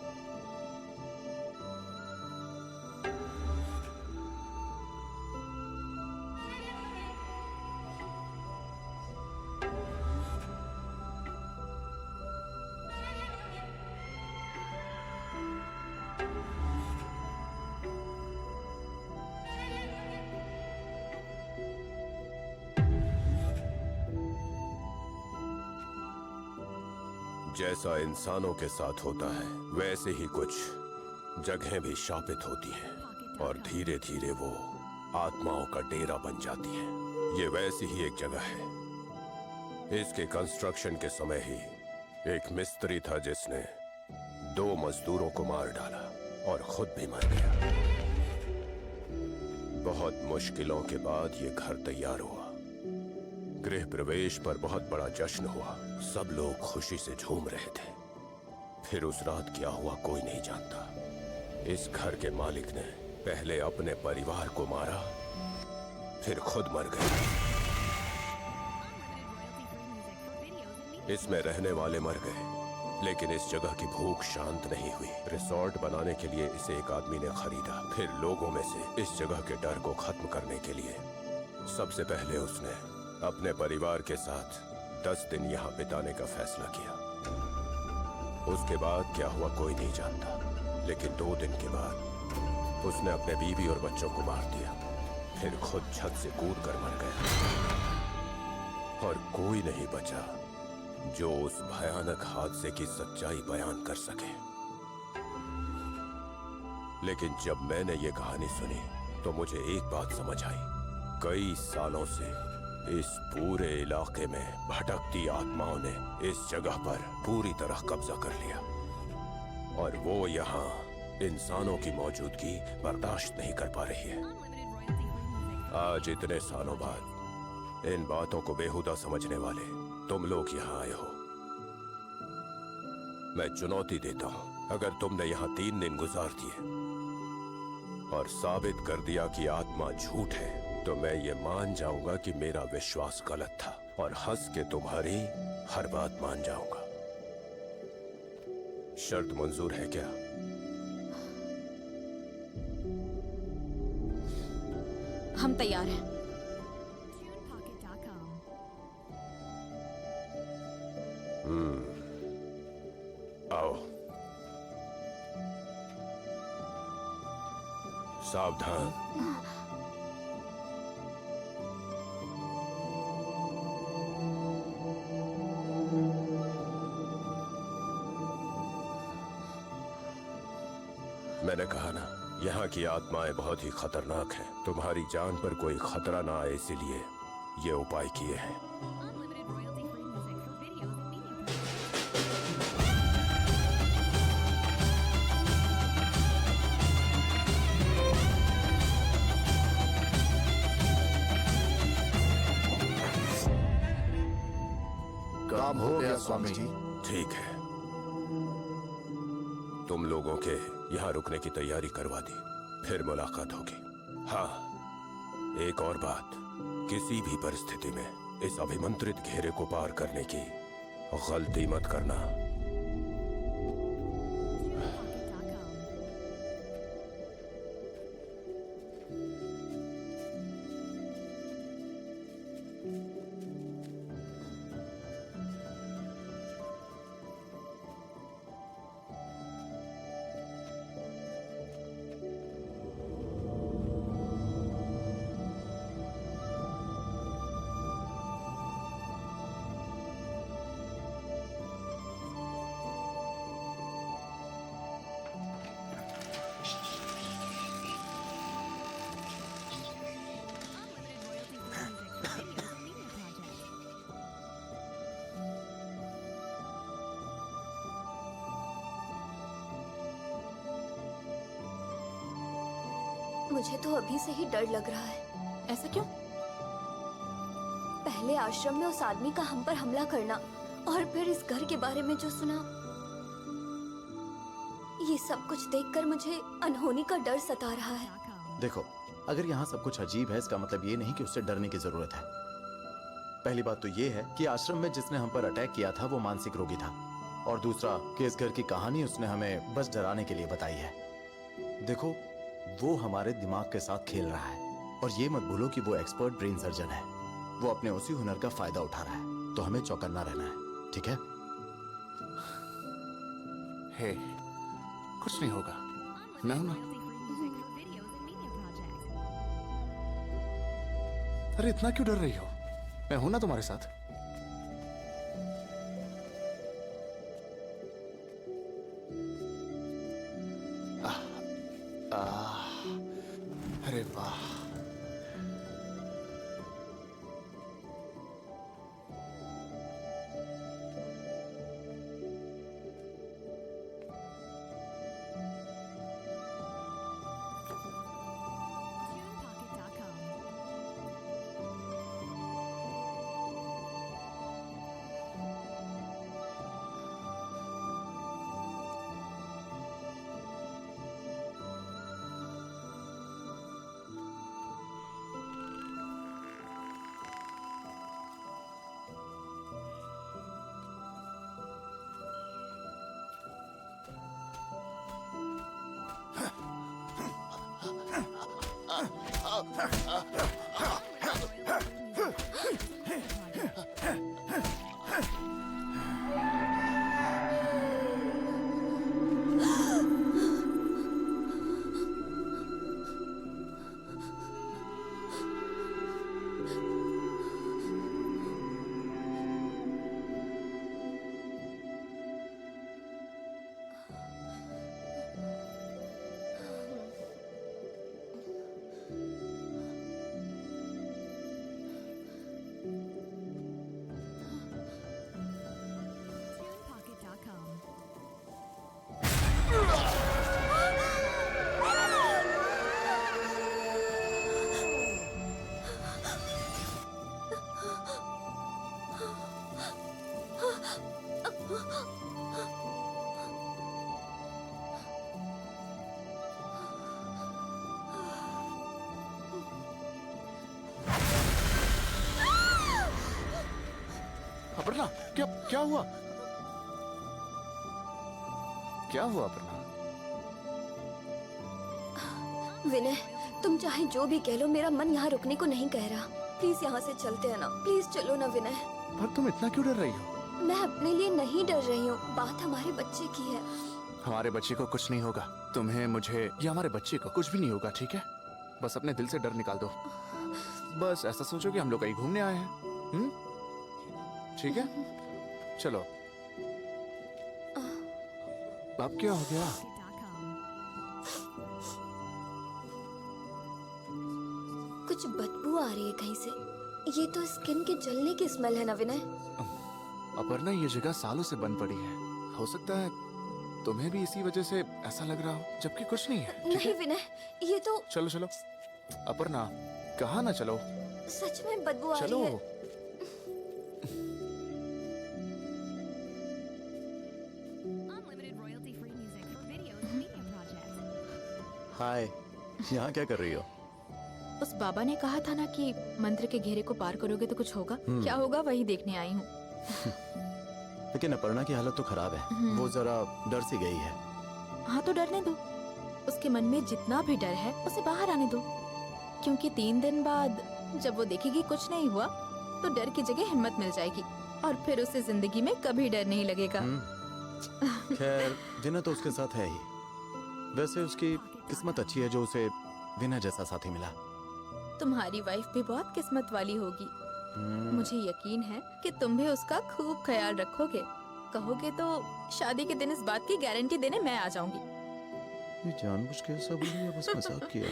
जैसा इंसानों के साथ होता है वैसे ही कुछ जगहें भी शापित होती हैं और धीरे धीरे वो आत्माओं का डेरा बन जाती हैं। ये वैसी ही एक जगह है। इसके कंस्ट्रक्शन के समय ही एक मिस्त्री था जिसने 2 मजदूरों को मार डाला और खुद भी मर गया। बहुत मुश्किलों के बाद ये घर तैयार हुआ। गृह प्रवेश पर बहुत बड़ा जश्न हुआ। सब लोग खुशी से झूम रहे थे। फिर उस रात क्या हुआ कोई नहीं जानता। इस घर के मालिक ने पहले अपने परिवार को मारा, फिर खुद मर गया। इसमें रहने वाले मर गए, लेकिन इस जगह की भूख शांत नहीं हुई। रिसोर्ट बनाने के लिए इसे एक आदमी ने खरीदा। फिर लोगों में से इस जगह के डर को खत्म करने के लिए सबसे पहले उसने अपने परिवार के साथ 10 दिन यहाँ बिताने का फैसला किया। उसके बाद क्या हुआ कोई नहीं जानता, लेकिन 2 दिन के बाद उसने अपने बीवी और बच्चों को मार दिया। फिर खुद छत से कूद कर मर गया और कोई नहीं बचा जो उस भयानक हादसे की सच्चाई बयान कर सके। लेकिन जब मैंने ये कहानी सुनी तो मुझे एक बात समझ आई। कई सालों से इस पूरे इलाके में भटकती आत्माओं ने इस जगह पर पूरी तरह कब्जा कर लिया और वो यहाँ इंसानों की मौजूदगी बर्दाश्त नहीं कर पा रही है। आज इतने सालों बाद इन बातों को बेहुदा समझने वाले तुम लोग यहाँ आए हो। मैं चुनौती देता हूँ, अगर तुमने यहाँ 3 दिन गुजार दिए और साबित कर दिया कि आत्मा झूठ है, तो मैं ये मान जाऊंगा कि मेरा विश्वास गलत था और हंस के तुम्हारी हर बात मान जाऊंगा। शर्त मंजूर है क्या? हम तैयार हैं। TunePocket.com. आओ। सावधान। मैंने कहा ना, यहाँ की आत्माएं बहुत ही खतरनाक हैं। तुम्हारी जान पर कोई खतरा ना आए इसीलिए ये उपाय किए हैं। Unlimited royalty-free music for videos and media projects. काम हो गया स्वामी जी। ठीक है, तुम लोगों के यहाँ रुकने की तैयारी करवा दी, फिर मुलाकात होगी। हाँ, एक और बात, किसी भी परिस्थिति में इस अभिमंत्रित घेरे को पार करने की गलती मत करना। मुझे तो अभी से ही डर लग रहा है। ऐसा क्यों? पहले आश्रम में उस आदमी का हम पर हमला करना और फिर इस घर के बारे में जो सुना, ये सब कुछ देखकर मुझे अनहोनी का डर सता रहा है। देखो, अगर यहाँ सब कुछ अजीब है इसका मतलब ये नहीं कि उससे डरने की जरूरत है। पहली बात तो ये है कि आश्रम में जिसने हम पर अटैक किया था वो मानसिक रोगी था, और दूसरा कि इस घर की कहानी उसने हमें बस डराने के लिए बताई है। देखो, वो हमारे दिमाग के साथ खेल रहा है, और ये मत भूलो कि वो एक्सपर्ट ब्रेन सर्जन है। वो अपने उसी हुनर का फायदा उठा रहा है, तो हमें चौकन्ना रहना है, ठीक है? हे, कुछ नहीं होगा, मैं हूं ना। अरे इतना क्यों डर रही हो? मैं हूं ना तुम्हारे साथ। अरे वाह, अपर्णा, क्या क्या हुआ? क्या हुआ अपर्णा? विनय, तुम चाहे जो भी कह लो, मेरा मन यहाँ रुकने को नहीं कह रहा। प्लीज यहाँ से चलते हैं ना, प्लीज चलो ना विनय। पर तुम इतना क्यों डर रही हो? मैं अपने लिए नहीं डर रही हूँ, बात हमारे बच्चे की है। हमारे बच्चे को कुछ नहीं होगा, तुम्हें, मुझे या हमारे बच्चे को कुछ भी नहीं होगा, ठीक है? बस अपने दिल से डर निकाल दो। बस ऐसा सोचो कि हम लोग कहीं घूमने आए हैं, ठीक है? चलो। अब क्या हो गया? कुछ बदबू आ रही है कहीं से। ये तो स्किन के जलने की स्मेल है ना विनय? अपर्णा, ये जगह सालों से बंद पड़ी है, हो सकता है तुम्हें भी इसी वजह से ऐसा लग रहा हो, जबकि कुछ नहीं है। नहीं विनय, ये तो चलो चलो। अपर्णा, कहाँ ना चलो? सच में बदबू आ चलो। रही है। Unlimited royalty-free music for videos and media projects. हाय, यहाँ क्या कर रही हो? उस बाबा ने कहा था ना कि मंत्र के घेरे को पार करोगे तो कुछ होगा। क्या होगा वही देखने आई हूँ। लेकिन अपर्णा की हालत तो खराब है, वो जरा डर सी गई है। हाँ तो डरने दो, उसके मन में जितना भी डर है उसे बाहर आने दो, क्योंकि 3 दिन बाद जब वो देखेगी कुछ नहीं हुआ तो डर की जगह हिम्मत मिल जाएगी, और फिर उसे जिंदगी में कभी डर नहीं लगेगा। खैर, विनय तो उसके साथ है ही। वैसे उसकी किस्मत अच्छी है जो उसे विनय जैसा साथी मिला। तुम्हारी वाइफ भी बहुत किस्मत वाली होगी। मुझे यकीन है कि तुम भी उसका खूब ख्याल रखोगे। कहोगे तो शादी के दिन इस बात की गारंटी देने मैं आ जाऊंगी। ये जानबूझ के ऐसा बोली या बस मजाक किया?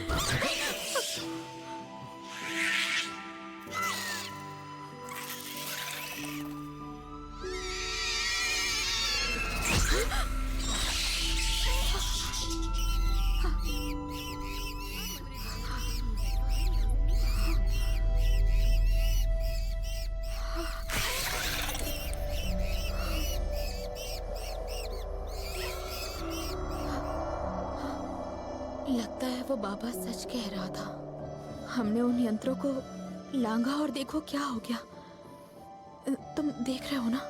बाबा सच कह रहा था। हमने उन यंत्रों को लांघा और देखो क्या हो गया। तुम देख रहे हो ना?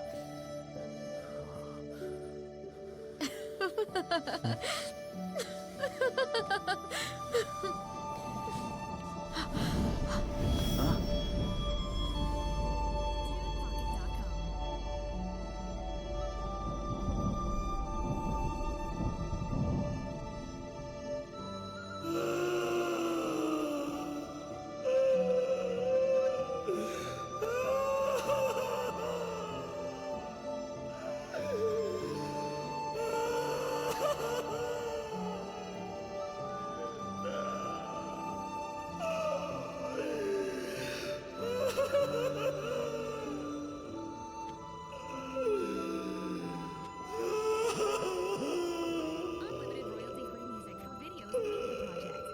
Unlimited royalty-free music for videos and media projects.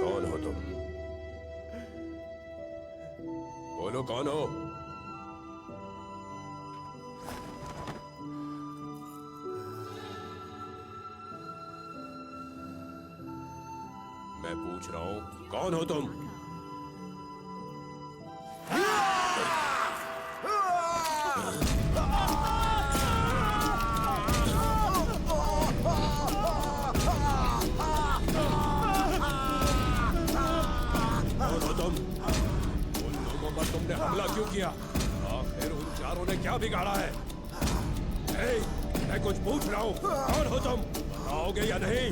कौन हो तुम? बोलो कौन हो? मैं पूछ रहा हूं कौन हो तुम? कौन हो तुम? उन लोगों पर तुमने हमला क्यों किया? आखिर उन चारों ने क्या बिगाड़ा है? मैं कुछ पूछ रहा हूँ, कौन हो तुम? बताओगे या नहीं?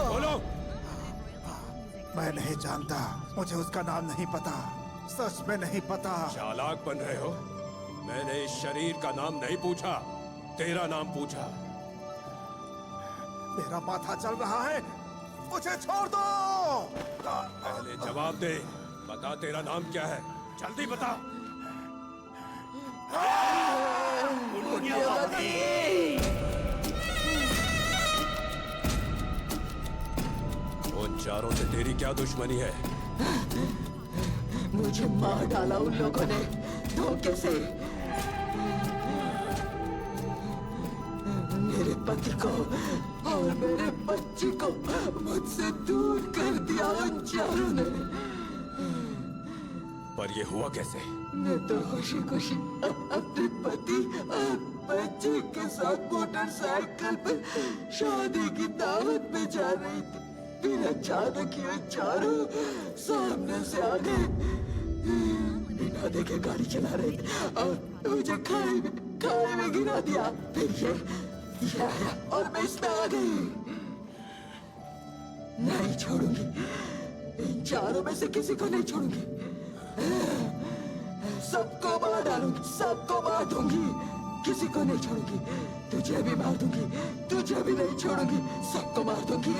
बोलो। मैं नहीं जानता, मुझे उसका नाम नहीं पता, सच में नहीं पता। चालाक बन रहे हो? मैंने इस शरीर का नाम नहीं पूछा, तेरा नाम पूछा। मेरा माथा चल रहा है, मुझे छोड़ दो। पहले जवाब दे, बता तेरा नाम क्या है? जल्दी बता। उन चारों से तेरी क्या दुश्मनी है? मुझे मार डाला उन लोगों ने धोखे से। मेरे पति को और मेरे बच्चे को मुझसे दूर कर दिया उन चारों ने। पर ये हुआ कैसे? मैं तो खुशी खुशी अपने पति और बच्चे के साथ मोटरसाइकिल पर शादी की दावत में जा रही थी। फिर अचानक ये चारों सामने से आ गए, बिना देखे गाड़ी चला रहे थे और मुझे खाई में गिरा दिया। फिर ये आया और मैं इसमें आ गई। नहीं छोड़ूंगी, इन चारों में से किसी को नहीं छोड़ूंगी। सबको मार डालूंगी, सबको मार दूंगी, किसी को नहीं छोड़ूंगी। तुझे भी मार दूंगी, तुझे भी नहीं छोड़ूंगी, सबको मार दूंगी।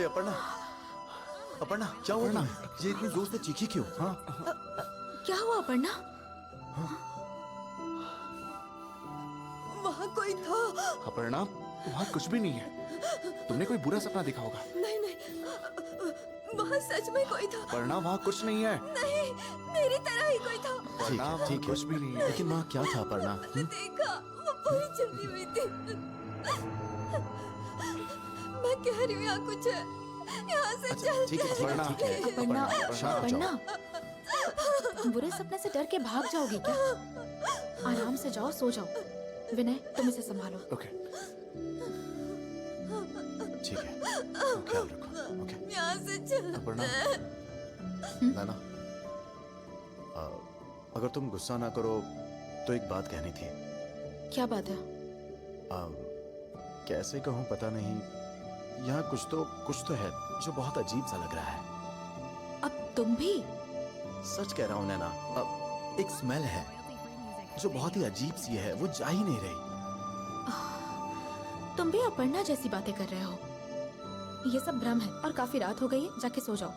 हे अपर्णा, अपर्णा क्या हुआ तुम्हें? ये इतनी जोर से चीखी क्यों? हाँ क्या हुआ अपर्णा? वहाँ कोई था। अपर्णा, वहाँ कुछ भी नहीं है। तुमने कोई बुरा सपना देखा होगा। नहीं नहीं, वहाँ सच में कोई था। अपर्णा, वहाँ कुछ नहीं है। नहीं, मेरी तरह ही कोई था। ठीक है, ठीक है, कुछ भी नहीं है। लेकिन वहाँ क्या था अपर्णा? मैंने देखा, वो पूरी जली हुई थी। मैं कह रही हूँ यहाँ कुछ है, यहाँ से चल ठीक है, अपर्णा, ठीक है, अपर्णा, शांत हो जाओ। अपर्णा, बुरे सपने से डर के भाग जाओगी क्या? आराम से जाओ, सो जाओ। विनय, तुम इसे संभालो। ओके, ठीक है, तुम ख्याल रखो। ओके यहाँ से चल। अपर्णा, नाना, अगर तुम गुस्सा ना करो तो एक बात कहनी थी। क्या बात है? कैसे कहूँ पता नहीं, यहाँ कुछ तो है जो बहुत अजीब सा लग रहा है। अब तुम भी? सच कह रहा हूँ नैना, अब एक स्मेल है जो बहुत ही अजीब सी है, वो जा ही नहीं रही। तुम भी अपर्णा जैसी बातें कर रहे हो। ये सब भ्रम है और काफी रात हो गई है, जाके सो जाओ।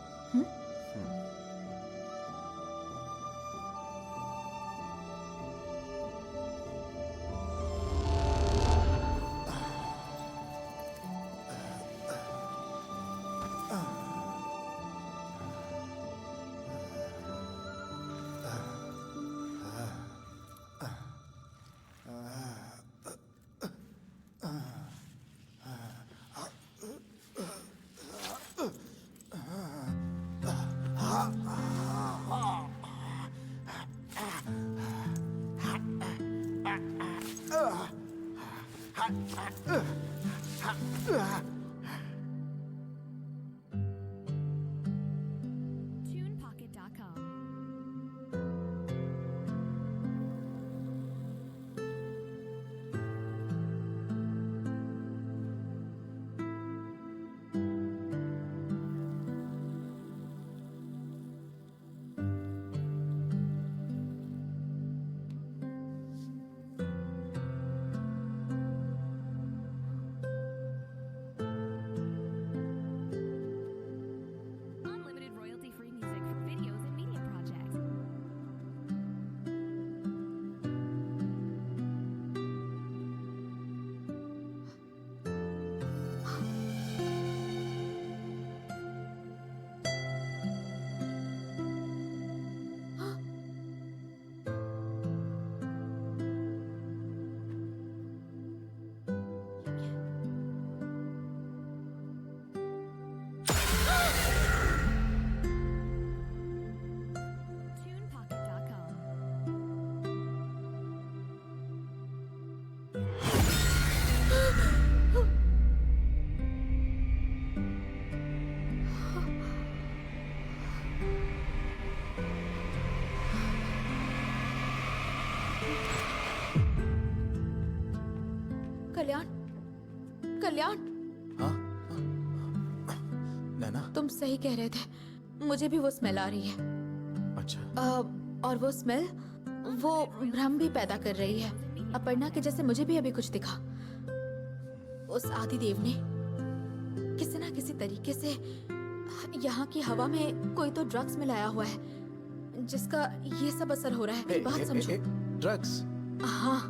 TunePocket.com. Unlimited royalty-free music for videos and media projects. TunePocket.com. कल्याण, कल्याण, हाँ नैना, तुम सही कह रहे थे। मुझे भी वो स्मेल आ रही है। अच्छा और वो स्मेल, वो भ्रम भी पैदा कर रही है। अपर्णा के जैसे मुझे भी अभी कुछ दिखा। उस आदिदेव ने किसी ना किसी तरीके से यहाँ की हवा में कोई तो ड्रग्स मिलाया हुआ है, जिसका ये सब असर हो रहा है। मेरी बात समझो। ड्रग्स? हाँ,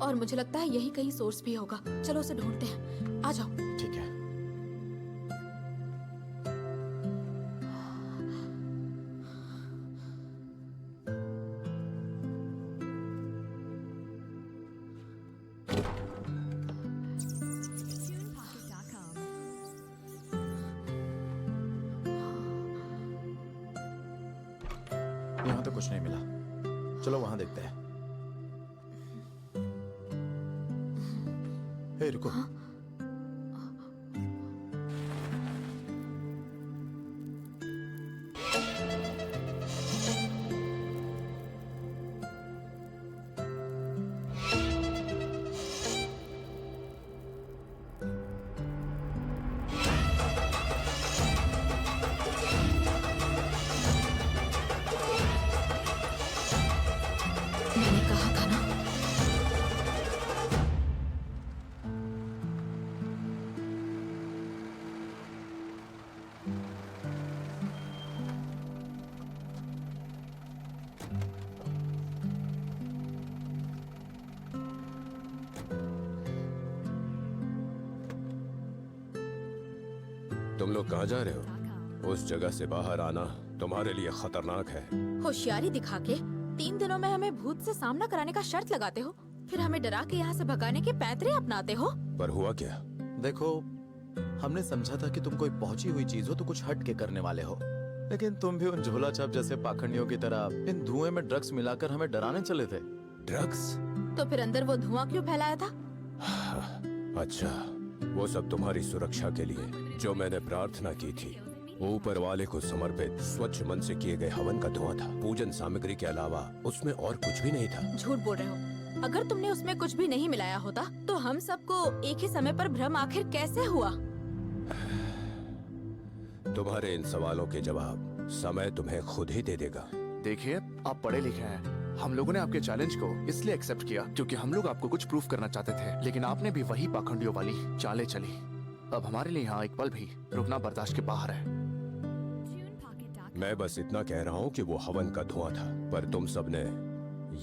और मुझे लगता है यही कहीं सोर्स भी होगा। चलो उसे ढूंढते हैं, आ जाओ। ठीक है। TunePocket.com. यहाँ तो कुछ नहीं मिला, चलो वहां देखते हैं। हे रुको, मैंने कहा था ना। तुम लोग कहाँ जा रहे हो? उस जगह से बाहर आना तुम्हारे लिए खतरनाक है। होशियारी दिखा के 3 दिनों में हमें भूत से सामना कराने का शर्त लगाते हो, फिर हमें डरा के यहाँ से भगाने के पैतरे अपनाते हो। पर हुआ क्या? देखो, हमने समझा था कि तुम कोई पहुंची हुई चीज हो तो कुछ हट के करने वाले हो, लेकिन तुम भी उन झोला छाप जैसे पाखंडियों की तरह इन धुएं में ड्रग्स मिलाकर हमें डराने चले थे। ड्रग्स? तो फिर अंदर वो धुआं क्यों फैलाया था? अच्छा, वो सब तुम्हारी सुरक्षा के लिए जो मैंने प्रार्थना की थी। ऊपर वाले को समर्पित स्वच्छ मन से किए गए हवन का धुआं था। पूजन सामग्री के अलावा उसमें और कुछ भी नहीं था। झूठ बोल रहे हो। अगर तुमने उसमें कुछ भी नहीं मिलाया होता तो हम सबको एक ही समय पर भ्रम आखिर कैसे हुआ? तुम्हारे इन सवालों के जवाब समय तुम्हें खुद ही दे देगा। देखिए, आप पढ़े लिखे हैं। हम लोगों ने आपके चैलेंज को इसलिए एक्सेप्ट किया क्योंकि हम लोग आपको कुछ प्रूफ करना चाहते थे, लेकिन आपने भी वही पाखंडियों वाली चालें चली। अब हमारे लिए यहाँ एक पल भी रुकना बर्दाश्त के बाहर है। मैं बस इतना कह रहा हूँ कि वो हवन का धुआं था, पर तुम सबने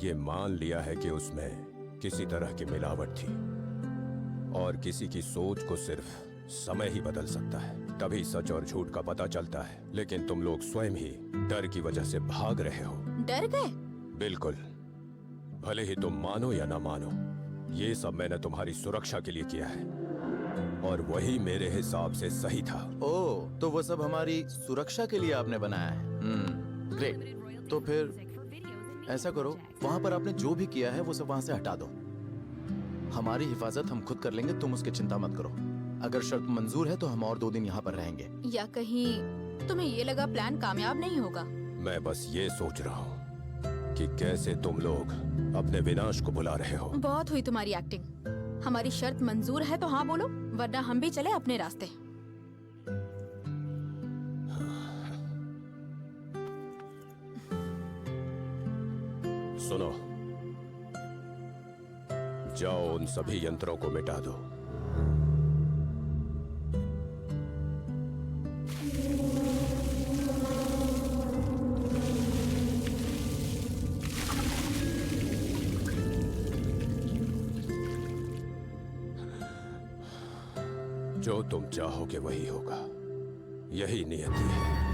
ये मान लिया है कि उसमें किसी तरह की मिलावट थी, और किसी की सोच को सिर्फ समय ही बदल सकता है। तभी सच और झूठ का पता चलता है। लेकिन तुम लोग स्वयं ही डर की वजह से भाग रहे हो। डर गए? बिल्कुल, भले ही तुम मानो या ना मानो, ये सब मैंने तुम्हारी सुरक्षा के लिए किया है, और वही मेरे हिसाब से सही था। ओह, तो वो सब हमारी सुरक्षा के लिए आपने बनाया है। ग्रेट। तो फिर ऐसा करो, वहाँ पर आपने जो भी किया है वो सब वहाँ से हटा दो। हमारी हिफाजत हम खुद कर लेंगे, तुम उसकी चिंता मत करो। अगर शर्त मंजूर है तो हम और 2 दिन यहाँ पर रहेंगे। या कहीं तुम्हें ये लगा प्लान कामयाब नहीं होगा? मैं बस ये सोच रहा हूँ कि कैसे तुम लोग अपने विनाश को बुला रहे हो। बहुत हुई तुम्हारी एक्टिंग। हमारी शर्त मंजूर है तो हाँ बोलो, वरना हम भी चले अपने रास्ते। सुनो, जाओ उन सभी यंत्रों को मिटा दो। जो तुम चाहोगे वही होगा, यही नियति है।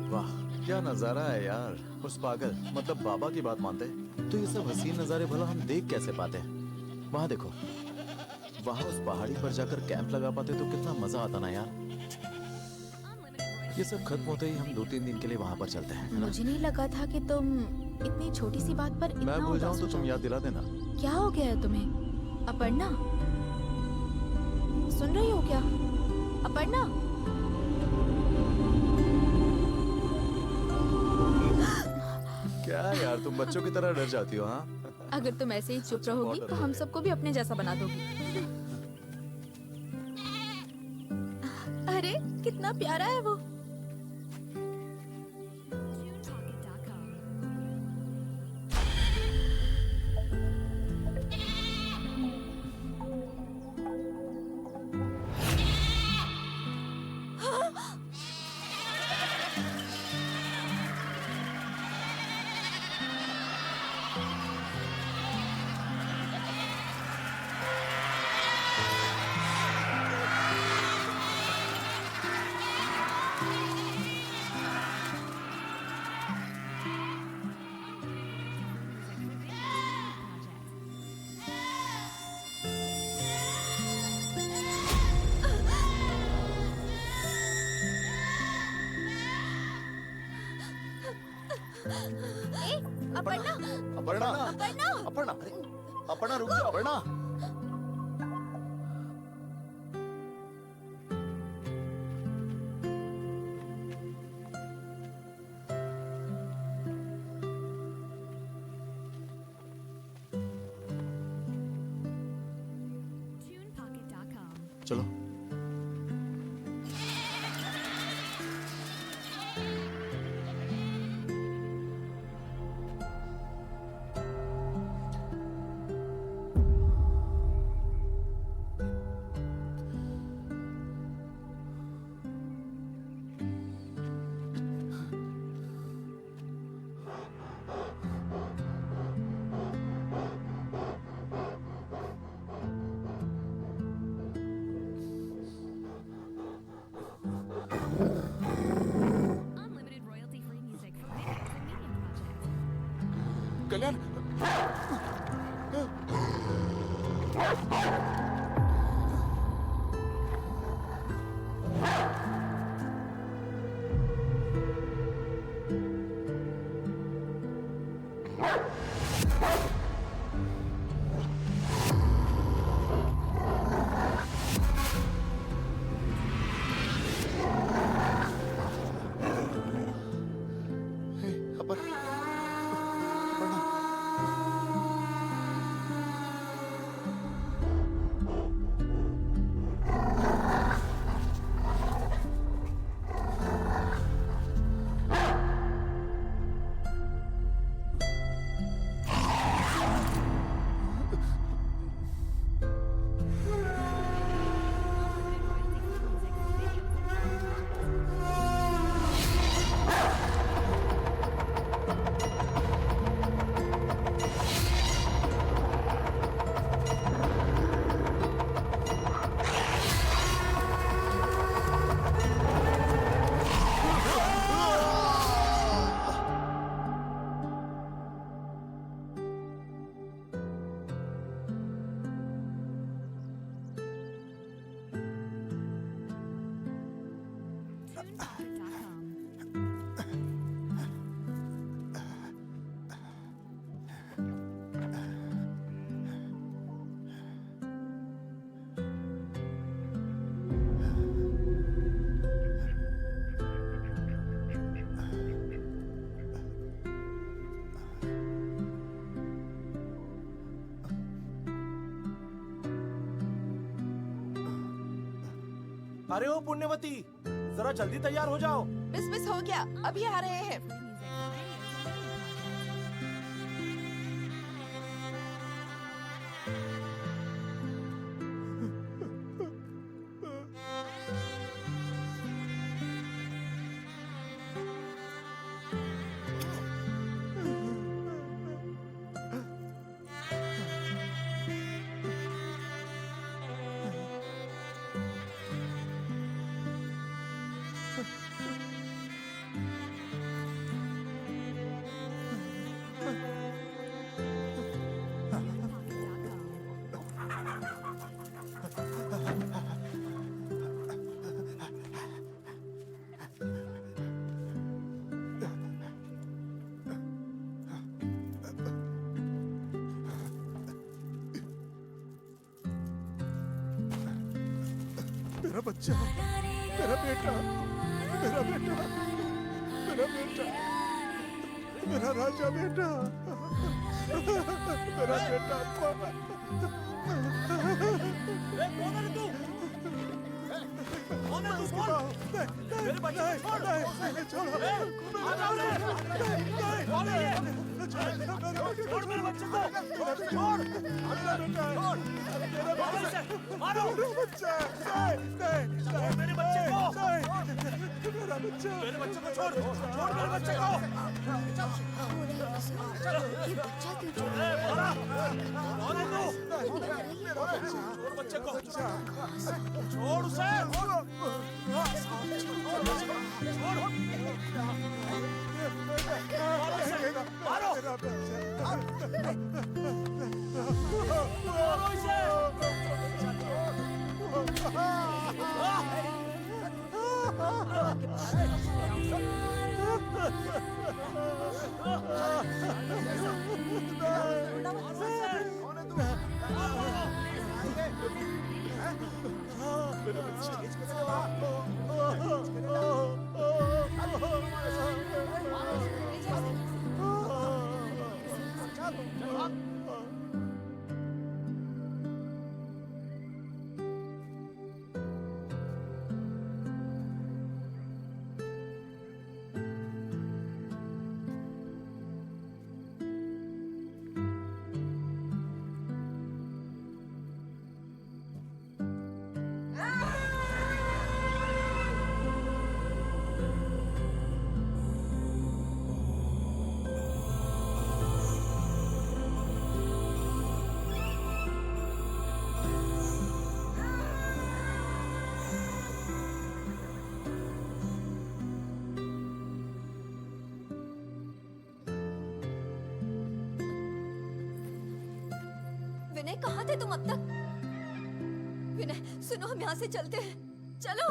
वाह, क्या नजारा है यार। उस पागल मतलब बाबा की बात मानते तो ये सब हसीन नजारे भला हम देख कैसे पाते हैं? वहाँ देखो, वहाँ उस पहाड़ी पर जाकर कैंप लगा पाते तो कितना मजा आता ना यार। ये सब खत्म होते ही हम 2-3 दिन के लिए वहाँ पर चलते हैं, है ना? मुझे नहीं लगा था कि तुम इतनी छोटी सी बात पर इतना मैं भूल जाऊँ उदास तो हो तुम जाओगे। याद दिला देना। क्या हो गया है तुम्हें? अपर्णा, सुन रही हो क्या? अपर्णा, क्या यार, तुम बच्चों की तरह डर जाती हो? हाँ, अगर तुम ऐसे ही चुप रहोगी तो हम सबको भी अपने जैसा बना दोगी। अरे कितना प्यारा है वो। अपर्णा अपर्णा अपर्णा अपर्णा रुक जाओ अपर्णा। TunePocket.com. चलो Unlimited royalty-free music for videos and media projects. Kalyan TunePocket.com. अरे ओ पुण्यवती, जरा जल्दी तैयार हो जाओ। मिस हो गया, अभी आ रहे हैं। मेरा बच्चा, मेरा बेटा, मेरा बेटा, मेरा बेटा, मेरा राजा बेटा, मेरा बेटा। मेरे बच्चे को छोड़। आ जाओ रे। छोड़ मेरे बच्चे को। छोड़। मारो। बच्चा। नहीं। मेरे बच्चे को। मेरा बच्चा। मेरे बच्चे को छोड़। छोड़ मेरे बच्चे को। ये बच्चा क्यों छोड़ ए, मारा। कौन है तू? छोड़ बच्चे को। छोड़ उसे। मारो इसे। विनय कहाँ थे तुम अब तक? विनय सुनो, हम यहाँ से चलते हैं, चलो।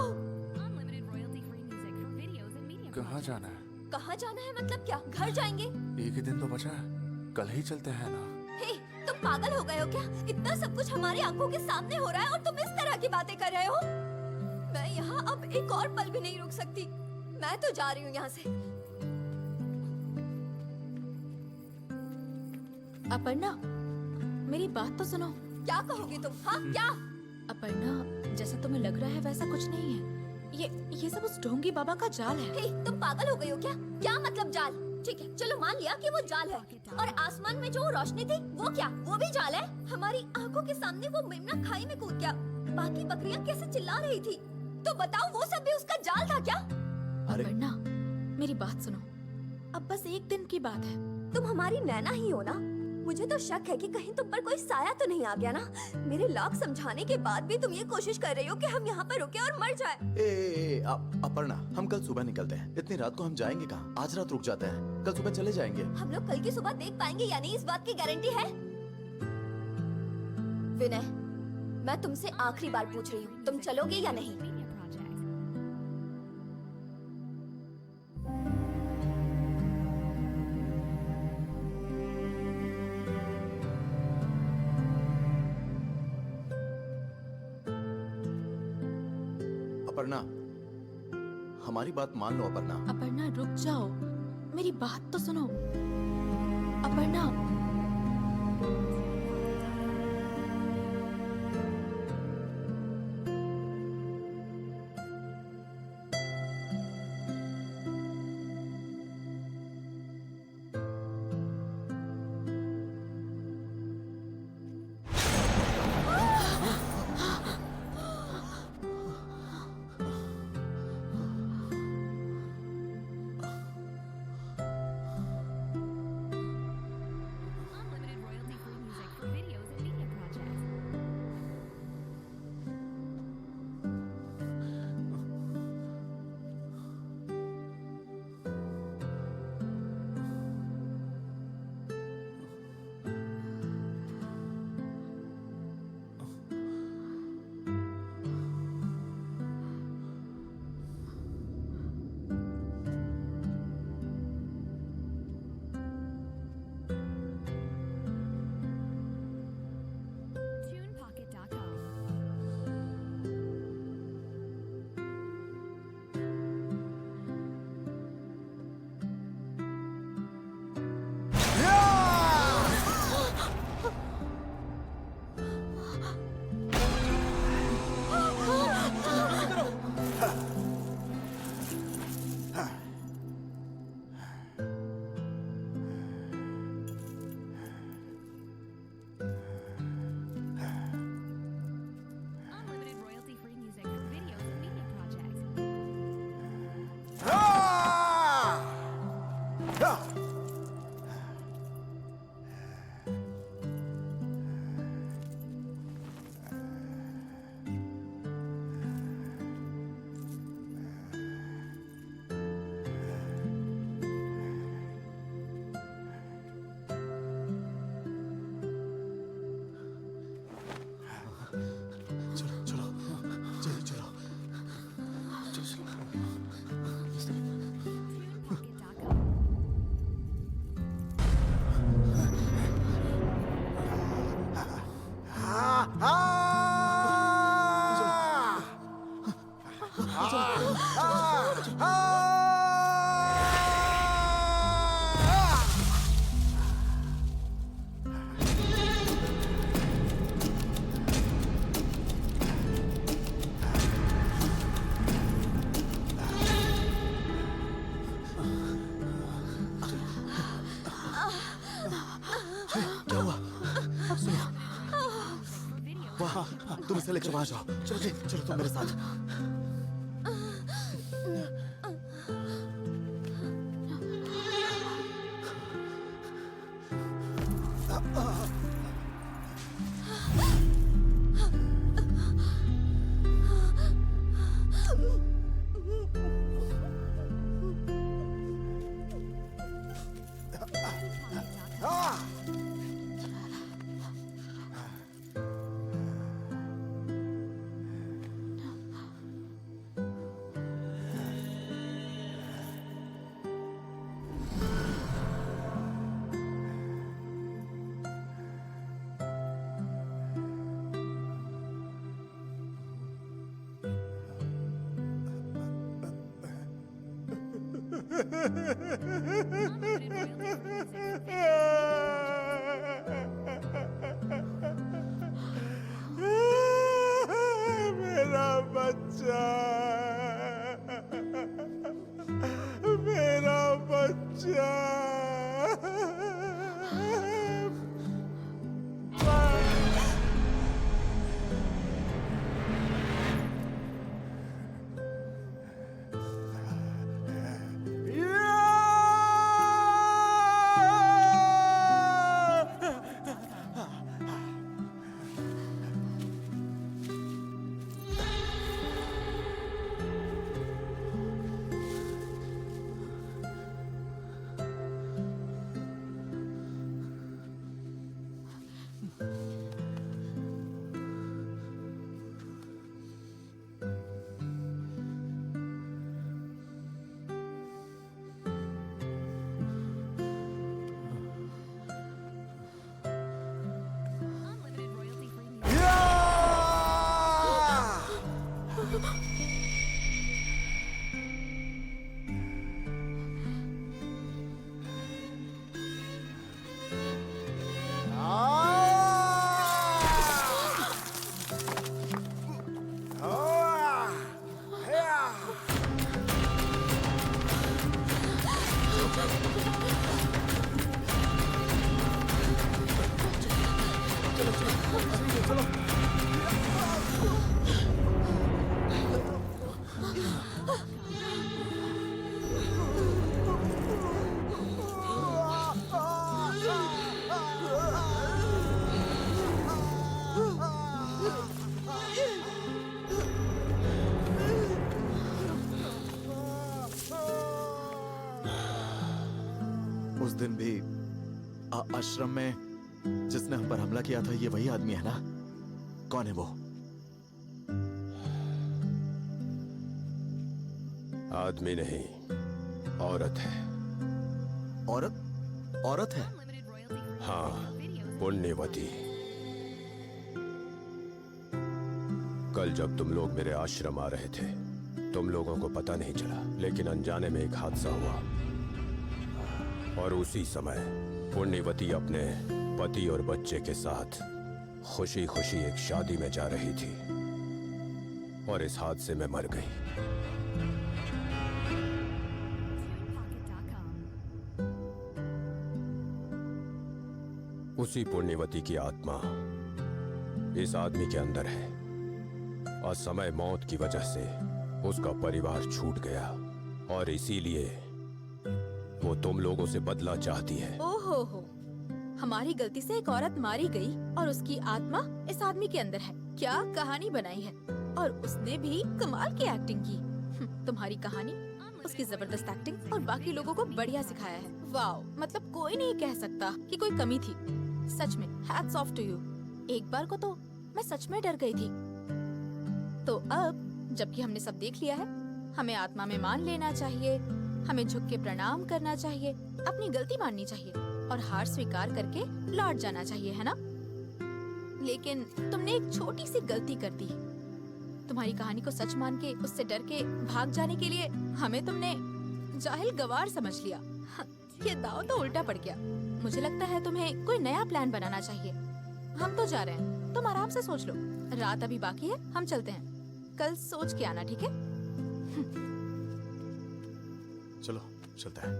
Unlimited royalty-free music for videos and media कहाँ projects. जाना है? कहाँ जाना है मतलब क्या? घर जाएंगे? एक ही दिन तो बचा है, कल ही चलते हैं ना। हे, तुम पागल हो गए हो क्या? इतना सब कुछ हमारी आंखों के सामने हो रहा है और तुम इस तरह की बातें कर रहे हो? मैं यहाँ अब एक और पल भी नहीं रुक सकती। मैं तो जा रही हूँ यहाँ से। अपर्णा, मेरी बात तो सुनो। क्या कहोगी तुम? हाँ क्या? अपर्णा, जैसा तुम्हें लग रहा है वैसा कुछ नहीं है। ये सब उस ढोंगी बाबा का जाल है। हे, तुम पागल हो गई हो क्या? क्या मतलब जाल? ठीक है, चलो मान लिया कि वो जाल है। और आसमान में जो रोशनी थी, वो क्या? वो भी जाल है? हमारी आंखों के सामने वो मेमना खाई में कूद गया। बाकी बकरियां कैसे चिल्ला रही थी? तो बताओ, वो सब भी उसका जाल था क्या? अपर्णा, मेरी बात सुनो। अब बस एक दिन की बात है। तुम हमारी नैना ही हो ना? मुझे तो शक है कि कहीं तुम पर कोई साया तो नहीं आ गया ना? मेरे लाख समझाने के बाद भी तुम ये कोशिश कर रही हो कि हम यहाँ पर रुके और मर जाए। अपर्णा, हम कल सुबह निकलते हैं। इतनी रात को हम जाएंगे कहाँ? आज रात रुक जाते हैं, कल सुबह चले जाएंगे। हम लोग कल की सुबह देख पाएंगे या नहीं, इस बात की गारंटी है? विनय, मैं तुमसे आखिरी बार पूछ रही हूँ, तुम चलोगे या नहीं? Media projects. अपर्णा, हमारी बात मान लो अपर्णा। अपर्णा रुक जाओ, मेरी बात तो सुनो। अपर्णा, तुम इसे लेकर वहां जाओ। चलो जी, चलो तुम मेरे साथ। Unlimited royalty free music for मेरा बच्चा, मेरा बच्चा। unlimited royalty free music. उस दिन भी आश्रम में जिसने हम पर हमला किया था, ये वही आदमी है ना? कौन है वो? आदमी नहीं, औरत है। औरत? औरत है? Unlimited royalty free हाँ, videos. पुण्यवती। कल जब तुम लोग मेरे आश्रम आ रहे थे, तुम लोगों को पता नहीं चला, लेकिन अनजाने में एक हादसा हुआ और उसी समय पुण्यवती अपने पति और बच्चे के साथ खुशी खुशी एक शादी में जा रही थी और इस हादसे में मर गई। TunePocket.com. उसी पुण्यवती की आत्मा इस आदमी के अंदर है और समय मौत की वजह से उसका परिवार छूट गया और इसीलिए वो तुम लोगों से बदला चाहती है। ओहो हो, हमारी गलती से एक औरत मारी गई और उसकी आत्मा इस आदमी के अंदर है। क्या कहानी बनाई है, और उसने भी कमाल की एक्टिंग की। तुम्हारी कहानी, उसकी जबरदस्त एक्टिंग और बाकी लोगों को बढ़िया सिखाया है। वाओ, मतलब कोई नहीं कह सकता कि कोई कमी थी। सच में हैट्स ऑफ टू यू। एक बार को तो मैं सच में डर गई थी। तो अब जबकि हमने सब देख लिया है, हमें आत्मा में मान लेना चाहिए, हमें झुक के प्रणाम करना चाहिए, अपनी गलती माननी चाहिए और हार स्वीकार करके लौट जाना चाहिए, है ना? लेकिन तुमने एक छोटी सी गलती कर दी। तुम्हारी कहानी को सच मान के उससे डर के भाग जाने के लिए हमें तुमने जाहिल गवार समझ लिया। ये दाव तो उल्टा पड़ गया। मुझे लगता है तुम्हें कोई नया प्लान बनाना चाहिए। हम तो जा रहे हैं, तुम आराम से सोच लो। रात अभी बाकी है, हम चलते हैं। कल सोच के आना, ठीक है? चलो चलते हैं।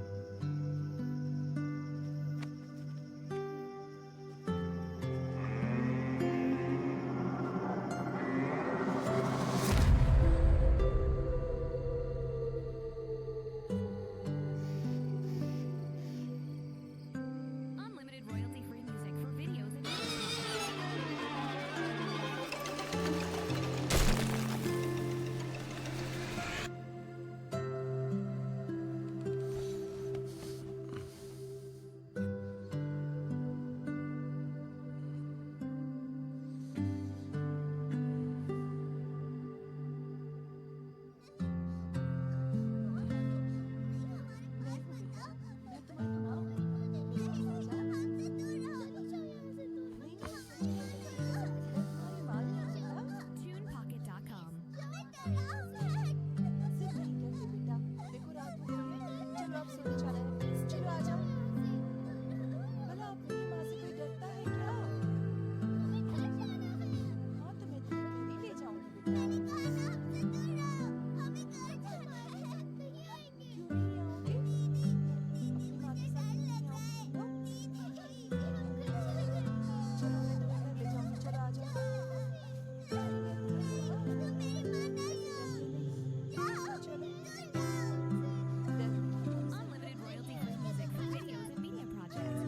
मैंने कहा ना हमसे दूर रहो, हमें घर जाना है। नहीं आएंगे। क्यों नहीं आओगे? दीदी, दीदी मुझे डर लग रहा है। दीदी, दीदी हम घर चले जाएंगे। चलो मैं तुम्हें घर ले जाऊंगी, चलो आ जाओ। Unlimited royalty-free music for videos and media projects.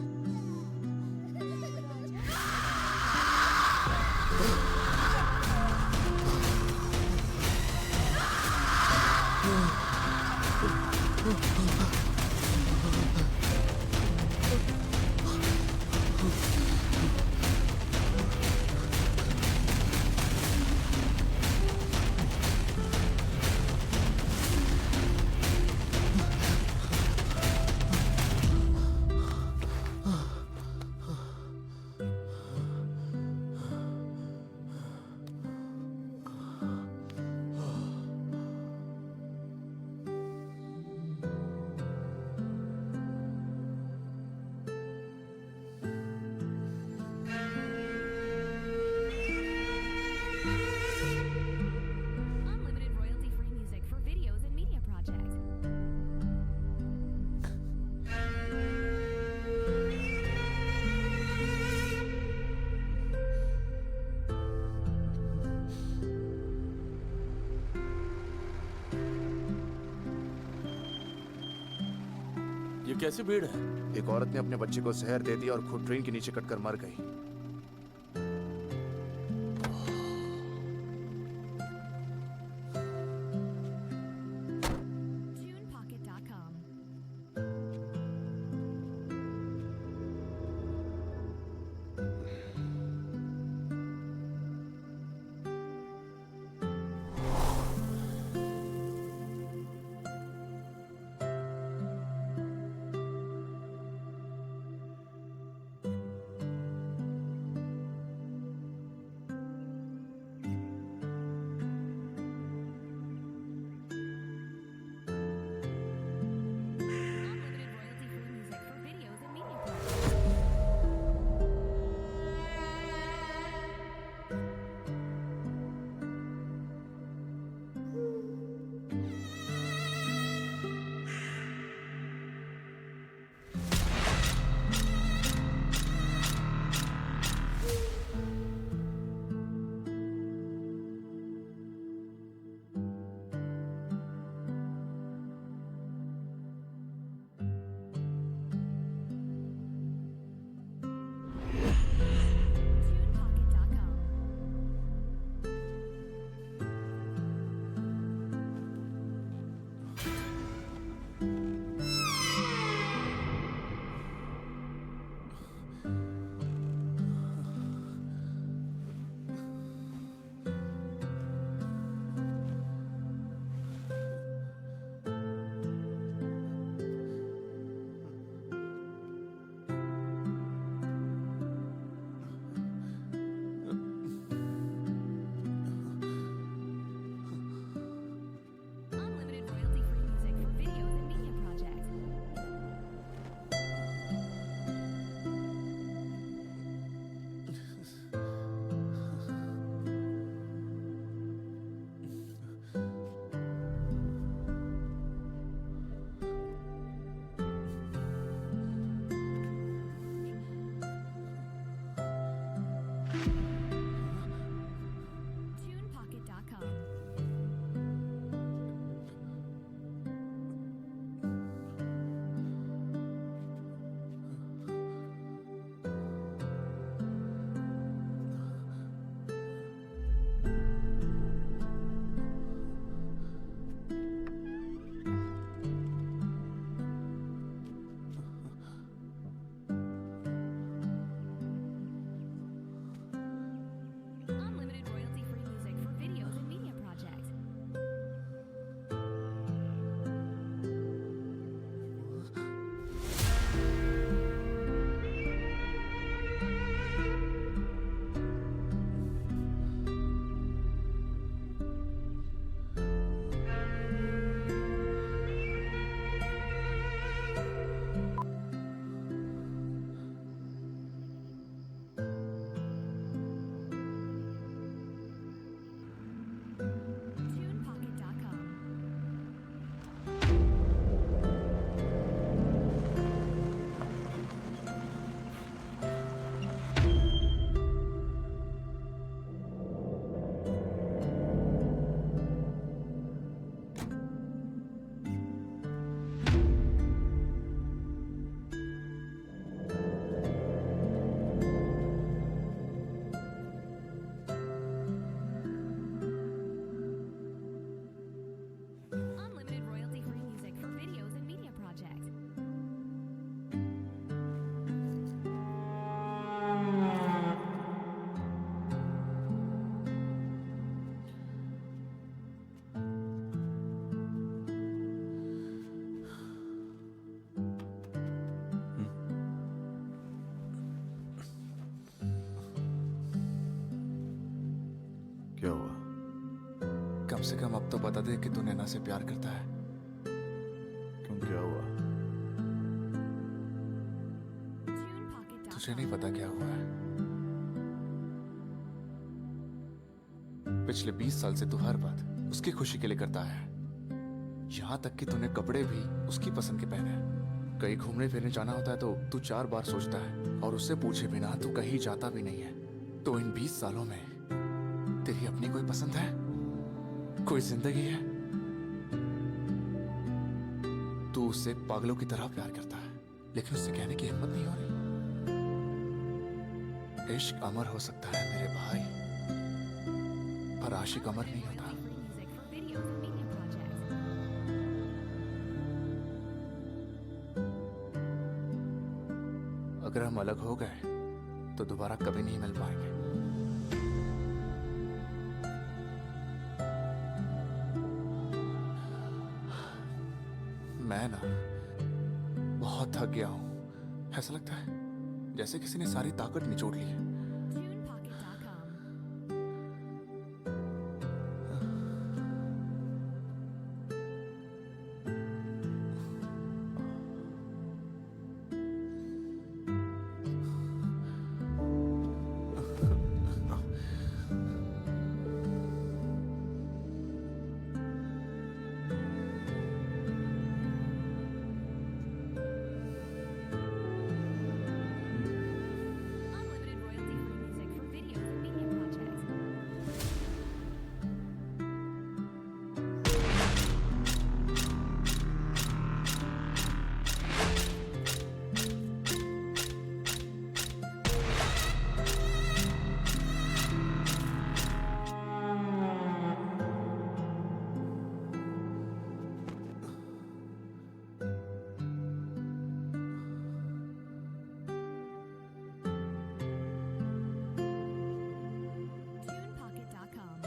Unlimited royalty-free music for videos and media projects. ये कैसी भीड़ है? एक औरत ने अपने बच्चे को जहर दे दिया और खुद ट्रेन के नीचे कटकर मर गई। TunePocket.com. क्या हुआ? कम से कम अब तो बता दे कि तू नैना से प्यार करता है। क्यों, क्या हुआ? तुझे नहीं पता क्या हुआ है। पिछले 20 साल से तू हर बात उसकी खुशी के लिए करता है। यहाँ तक कि तूने कपड़े भी उसकी पसंद के पहने हैं। कहीं घूमने फिरने जाना होता है तो तू 4 बार सोचता है और उससे पूछे बिना तू कहीं जाता भी नहीं है। तो इन 20 सालों में तेरी अपनी कोई पसंद है? कोई जिंदगी है? तू उससे पागलों की तरह प्यार करता है, लेकिन उससे कहने की हिम्मत नहीं हो रही। इश्क अमर हो सकता है मेरे भाई, पर आशिक अमर नहीं होता। अगर हम अलग हो गए तो दोबारा कभी नहीं मिल पाएंगे। मैं ना बहुत थक गया हूं। ऐसा लगता है जैसे किसी ने सारी ताकत निचोड़ ली है। Unlimited royalty-free music for videos and media projects. TunePocket.com.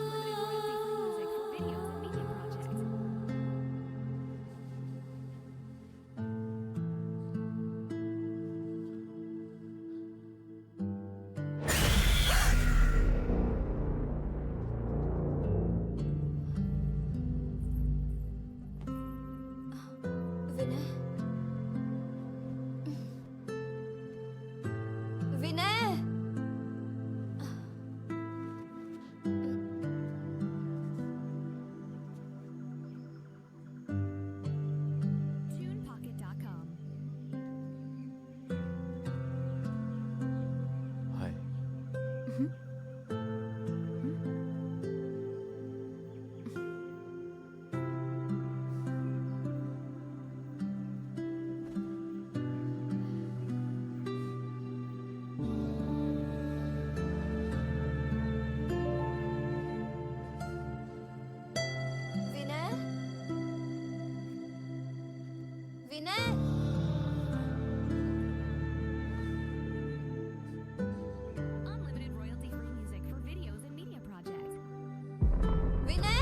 Unlimited royalty-free music for videos and media projects. Vinay, Vinay, TunePocket.com. Hi. Vinay, Vinay, Unlimited royalty-free music for videos and media projects. Vinay,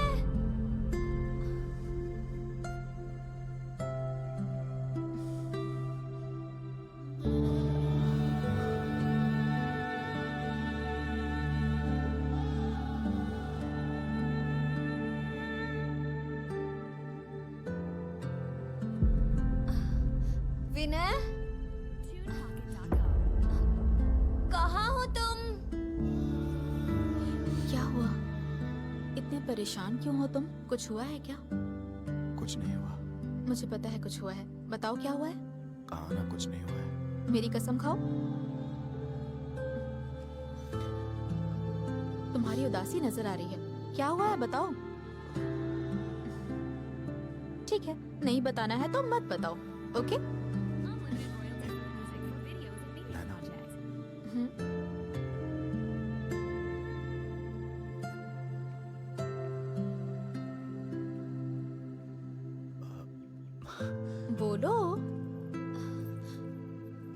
Vinay, TunePocket.com. कहाँ हो तुम? क्या हुआ? इतने परेशान क्यों हो तुम? कुछ हुआ है क्या? कुछ नहीं हुआ। मुझे पता है कुछ हुआ है। बताओ क्या हुआ है? कहा ना कुछ नहीं हुआ है। मेरी कसम खाओ। तुम्हारी उदासी नजर आ रही है। क्या हुआ है बताओ। ठीक है, नहीं बताना है तो मत बताओ, okay? Unlimited royalty-free music for videos and media projects. बोलो।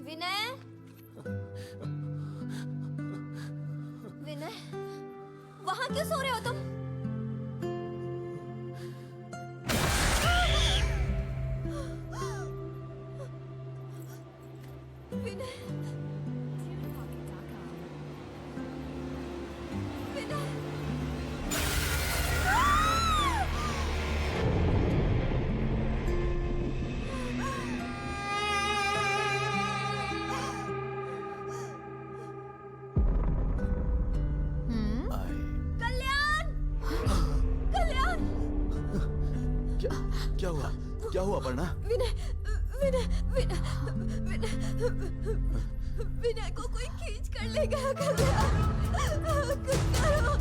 विनय, विनय, वहाँ क्यों सो रहे हो तुम? विनय, विनय, कल्याण, कल्याण, क्या हुआ? क्या हुआ अपर्णा? विनय, विनय, विनय, विनय, विनय को कोई खींच कर ले गया। कल्याण, कुछ करो।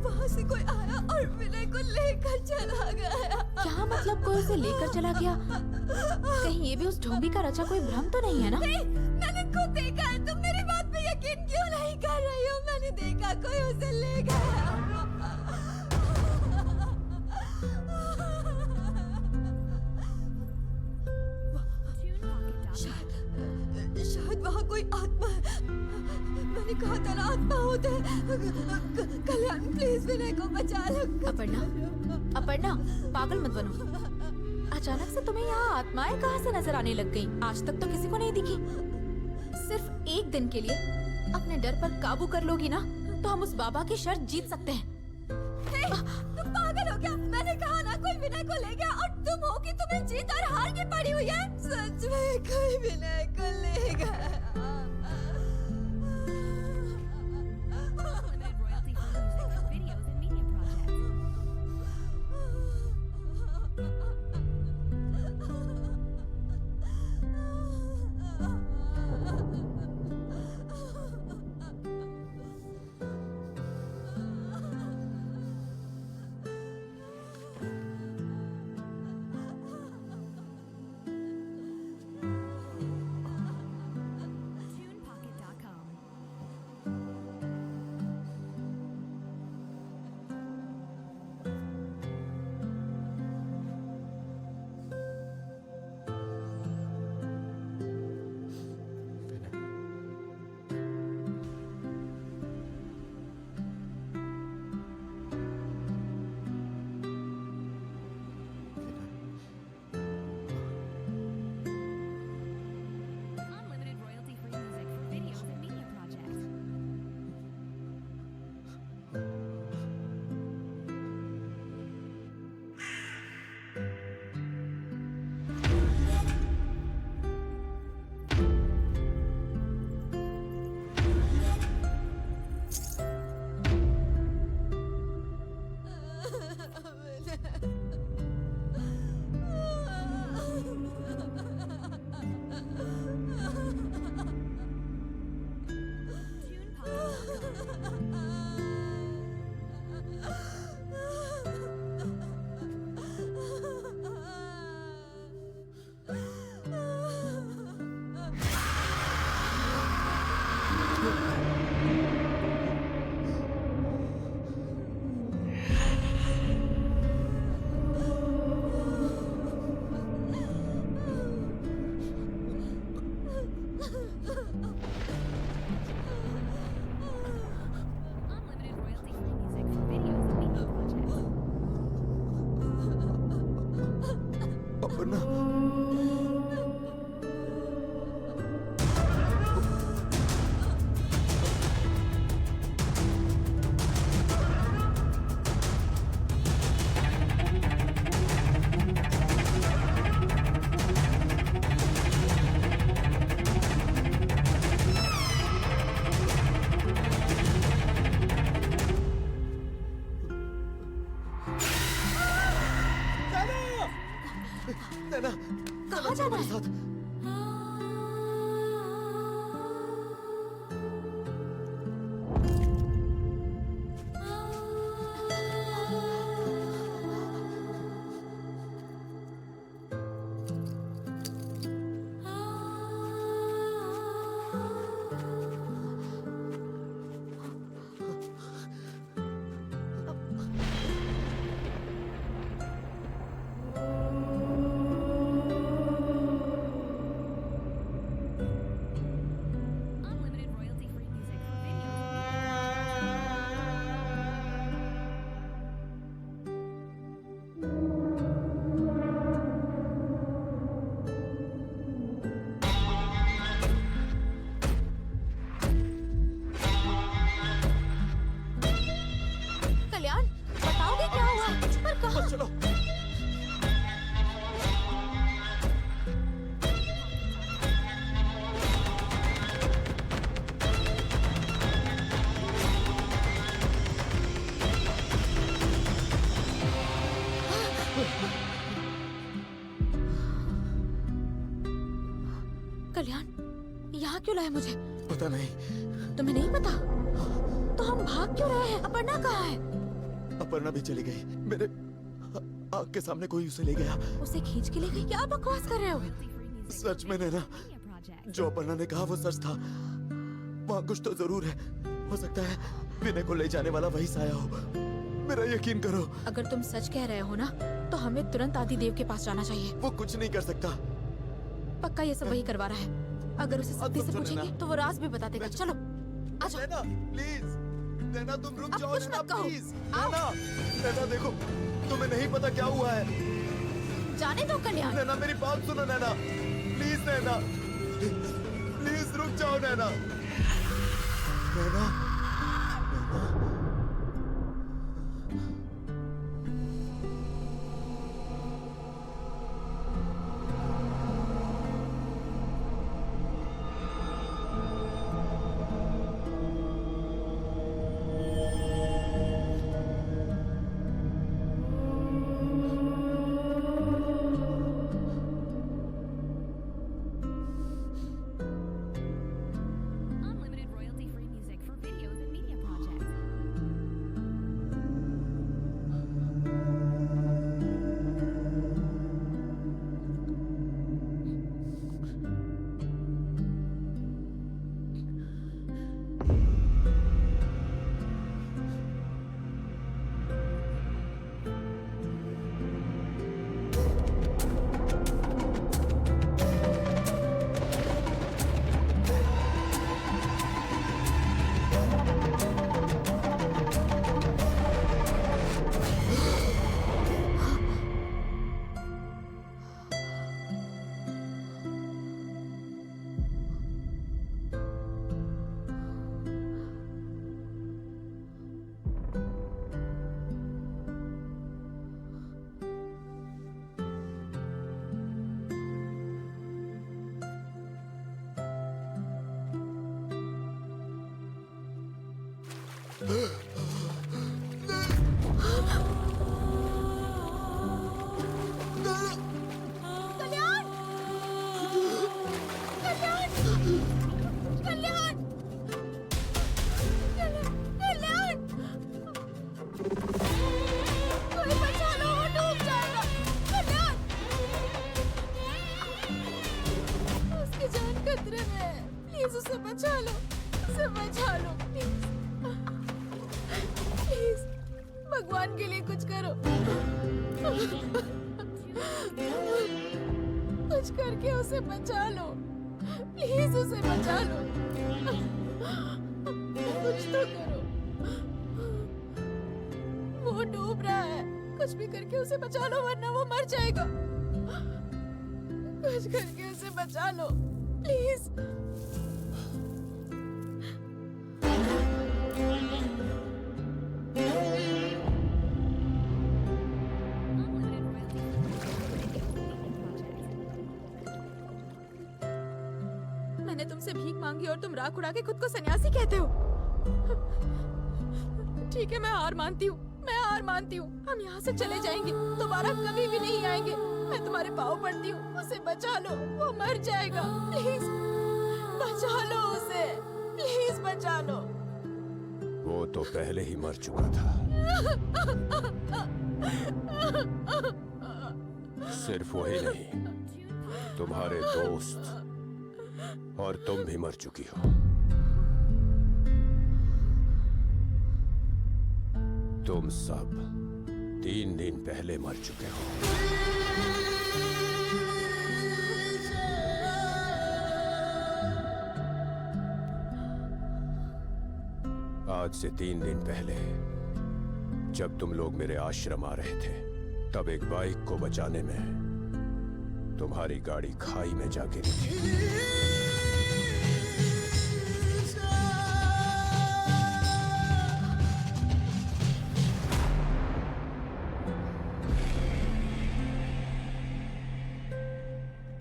वहाँ से कोई आया और विनय को लेकर चला गया। क्या मतलब कोई उसे लेकर चला गया? कहीं ये भी उस ढोंगी का रचा कोई भ्रम तो नहीं है ना? नहीं, मैंने खुद देखा है। तुम मेरी बात पे यकीन क्यों नहीं कर रही हो? मैंने देखा कोई उसे ले गया। शायद वहाँ कोई आत्मा है। मैंने कहा था ना, आत्मा होते हैं। कल्याण प्लीज विनय को बचा लो। अपर्णा, अपर्णा, पागल मत बनो। अचानक से तुम्हें यहाँ आत्माएं कहाँ से नजर आने लग गई? आज तक तो किसी को नहीं दिखी। सिर्फ एक दिन के लिए अपने डर पर काबू कर लोगी ना, तो हम उस बाबा की शर्त जीत सकते हैं। तुम पागल हो क्या? मैंने कहा ना कोई विनय को ले गया, और तुम हो कि तुम्हें जीत और हार की पड़ी हुई है। सच में कोई विनय को ले गया। Unlimited royalty-free music for videos and media projects. TunePocket.com. Unlimited royalty-free music for videos and media projects. Unlimited royalty-free music for videos and media projects. Aparna, नैना, कहाँ जाना मेरे है? साथ। कल्याण यहाँ क्यों लाए मुझे? पता नहीं। तुम्हें नहीं पता? तो हम भाग क्यों रहे हैं? अपर्णा कहाँ है? अपर्णा भी चली गई। मेरे आँख के सामने कोई उसे ले गया। उसे खींच के ले गई? क्या बकवास कर रहे हो? सच में नैना, जो अपर्णा ने कहा वो सच था। वहाँ कुछ तो जरूर है। हो सकता है विनय को ले जाने वाला वही साया हो। मेरा यकीन करो। अगर तुम सच कह रहे हो ना, तो हमें तुरंत आदिदेव के पास जाना चाहिए। वो कुछ नहीं कर सकता। पक्का ये सब वही करवा रहा है। अगर उसे सत्य से पूछेंगे तो वो राज भी बता देगा। चलो आ जाओ। नैना प्लीज, नैना तुम रुक अब जाओ। कुछ नैना मत कहो। प्लीज। आओ। नैना, नैना देखो, तुम्हें नहीं पता क्या हुआ है। जाने दो कल्याण। नैना मेरी बात सुनो नैना, प्लीज नैना, प्लीज रुक जाओ नैना। नैना, Unlimited royalty-free music for videos and media projects. कल्याण! कल्याण! कल्याण! कल्याण! कोई बचा लो, वो डूब जाएगा। कल्याण! उसकी जान खतरे में है। प्लीज उसे बचा लो, उसे बचा लो प्लीज। प्लीज भगवान के लिए कुछ करो। कुछ करके उसे बचा लो, प्लीज उसे बचा लो। कुछ तो करो, वो डूब रहा है। कुछ भी करके उसे बचा लो वरना वो मर जाएगा। कुछ करके उसे बचा लो प्लीज। Unlimited royalty-free projects. मैंने तुमसे भीख मांगी और तुम राख उड़ा के खुद को सन्यासी कहते हो। ठीक है, मैं हार मानती हूँ। मैं हार मानती हूँ। हम यहाँ से चले जाएंगे, दोबारा कभी भी नहीं आएंगे। मैं तुम्हारे पाँव पड़ती हूँ, उसे बचा लो, वो मर जाएगा। प्लीज बचा लो उसे, प्लीज बचा लो। वो तो पहले ही मर चुका था। सिर्फ वही नहीं, तुम्हारे दोस्त और तुम भी मर चुकी हो। तुम सब 3 दिन पहले मर चुके हो। आज से 3 दिन पहले जब तुम लोग मेरे आश्रम आ रहे थे, तब एक बाइक को बचाने में तुम्हारी गाड़ी खाई में जा गिरी थी।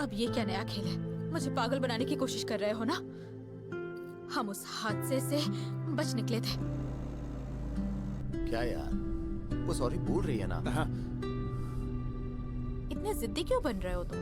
अब ये क्या नया खेल है? मुझे पागल बनाने की कोशिश कर रहे हो ना? हम उस हादसे से बच निकले थे। क्या यार, वो सॉरी बोल रही है ना? हाँ। इतने जिद्दी क्यों बन रहे हो तुम?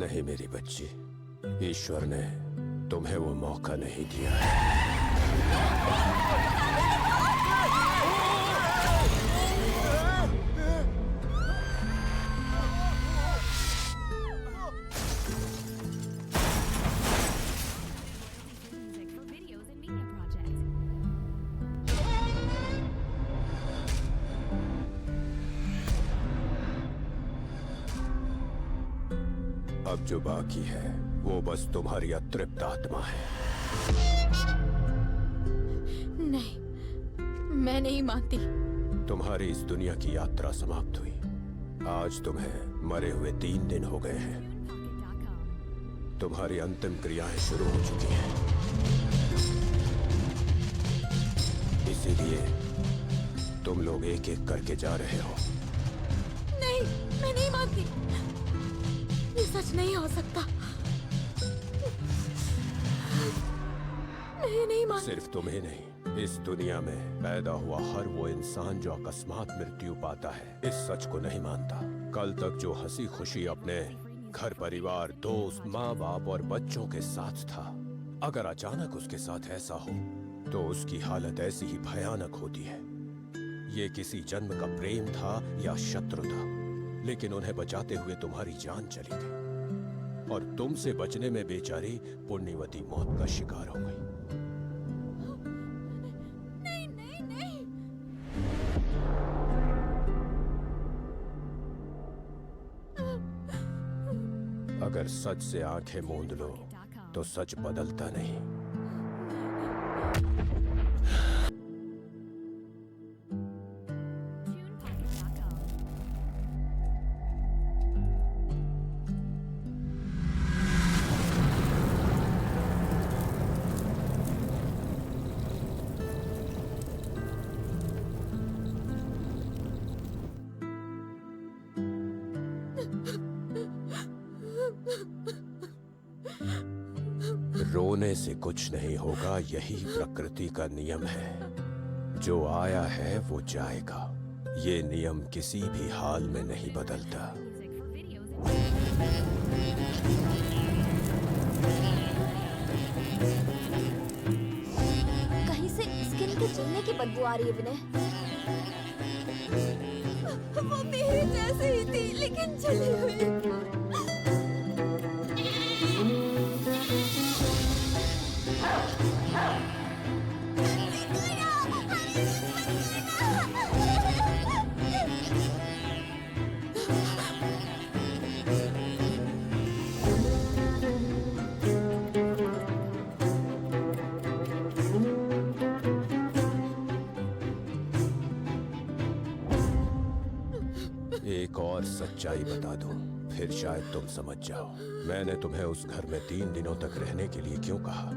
नहीं मेरी बच्ची, ईश्वर ने तुम्हें वो मौका नहीं दिया है। Music for videos and media projects. अब जो बाकी है वो बस तुम्हारी अतृप्त आत्मा है। नहीं, मैं नहीं मानती। तुम्हारी इस दुनिया की यात्रा समाप्त हुई। आज तुम्हें मरे हुए 3 दिन हो गए हैं। Pocket.com. तुम्हारी अंतिम क्रियाएं शुरू हो चुकी हैं। इसीलिए तुम लोग एक एक करके जा रहे हो। नहीं, मैं नहीं मानती। ये सच नहीं हो सकता। मैं नहीं मानती। सिर्फ तुम्हें नहीं, इस दुनिया में पैदा हुआ हर वो इंसान जो अकस्मात मृत्यु पाता है इस सच को नहीं मानता। कल तक जो हंसी खुशी अपने घर परिवार, दोस्त, माँ बाप और बच्चों के साथ था, अगर अचानक उसके साथ ऐसा हो तो उसकी हालत ऐसी ही भयानक होती है। ये किसी जन्म का प्रेम था या शत्रु था, लेकिन उन्हें बचाते हुए तुम्हारी जान चली गई और तुमसे बचने में बेचारी पुण्यवती मौत का शिकार हो गई। नहीं, नहीं, नहीं। अगर सच से आंखें मूंद लो तो सच बदलता नहीं। TunePocket.com. रोने से कुछ नहीं होगा, यही प्रकृति का नियम है। जो आया है वो जाएगा। ये नियम किसी भी हाल में नहीं बदलता। Music for videos and कहीं से स्किन के जलने की बदबू आ रही है विनय। वो मेरे जैसे ही थी लेकिन जली हुई। एक और सच्चाई बता दूं, फिर शायद तुम समझ जाओ। मैंने तुम्हें उस घर में 3 दिनों तक रहने के लिए क्यों कहा?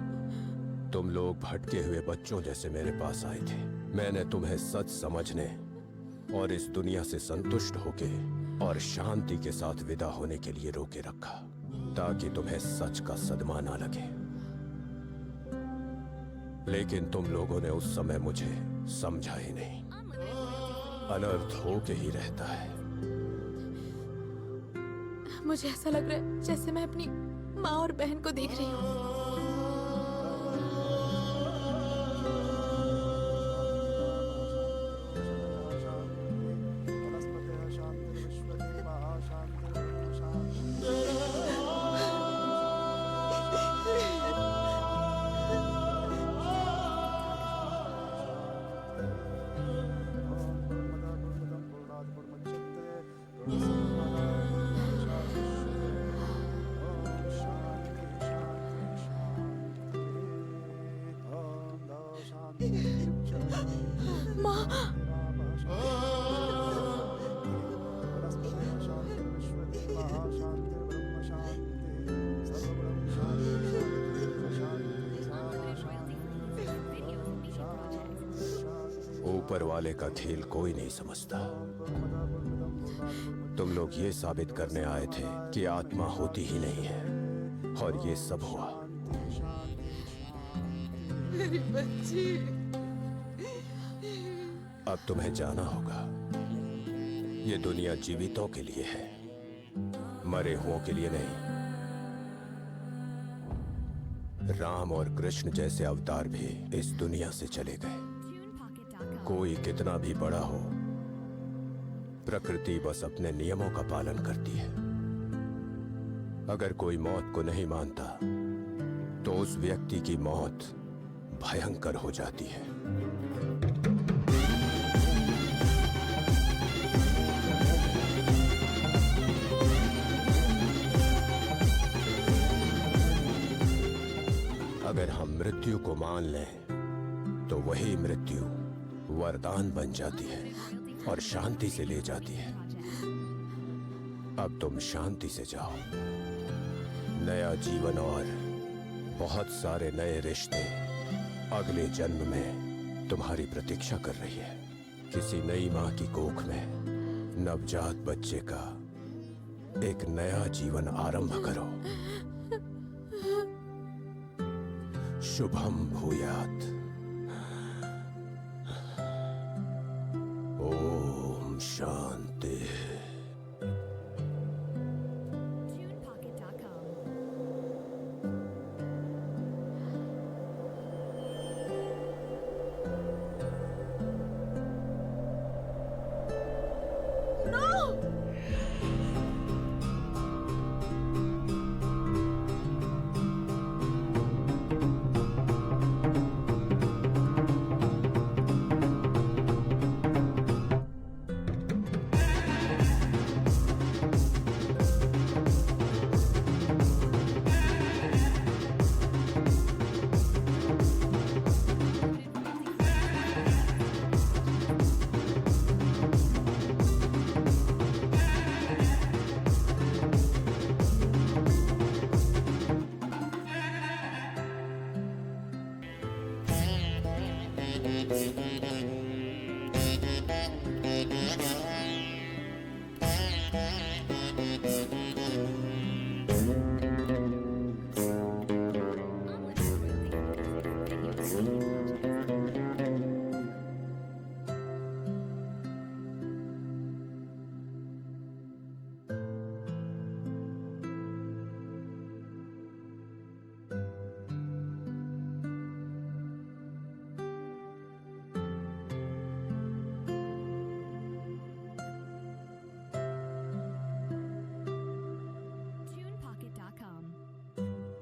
तुम लोग भटके हुए बच्चों जैसे मेरे पास आए थे। मैंने तुम्हें सच समझने और इस दुनिया से संतुष्ट होके और शांति के साथ विदा होने के लिए रोके रखा, ताकि तुम्हें सच का सदमा ना लगे। लेकिन तुम लोगों ने उस समय मुझे समझा ही नहीं। अनर्थ हो के ही रहता है। मुझे ऐसा लग रहा है जैसे मैं अपनी माँ और बहन को देख रही हूँ। ऊपर वाले का खेल कोई नहीं समझता। तुम लोग ये साबित करने आए थे कि आत्मा होती ही नहीं है, और ये सब हुआ। मेरी बच्ची। अब तुम्हें जाना होगा। ये दुनिया जीवितों के लिए है, मरे हुओं के लिए नहीं। राम और कृष्ण जैसे अवतार भी इस दुनिया से चले गए। कोई कितना भी बड़ा हो, प्रकृति बस अपने नियमों का पालन करती है। अगर कोई मौत को नहीं मानता तो उस व्यक्ति की मौत भयंकर हो जाती है। अगर हम मृत्यु को मान लें तो वही मृत्यु वरदान बन जाती है और शांति से ले जाती है। अब तुम शांति से जाओ। नया जीवन और बहुत सारे नए रिश्ते अगले जन्म में तुम्हारी प्रतीक्षा कर रही है। किसी नई माँ की कोख में नवजात बच्चे का एक नया जीवन आरंभ करो। शुभम भूयात। ओम शांति।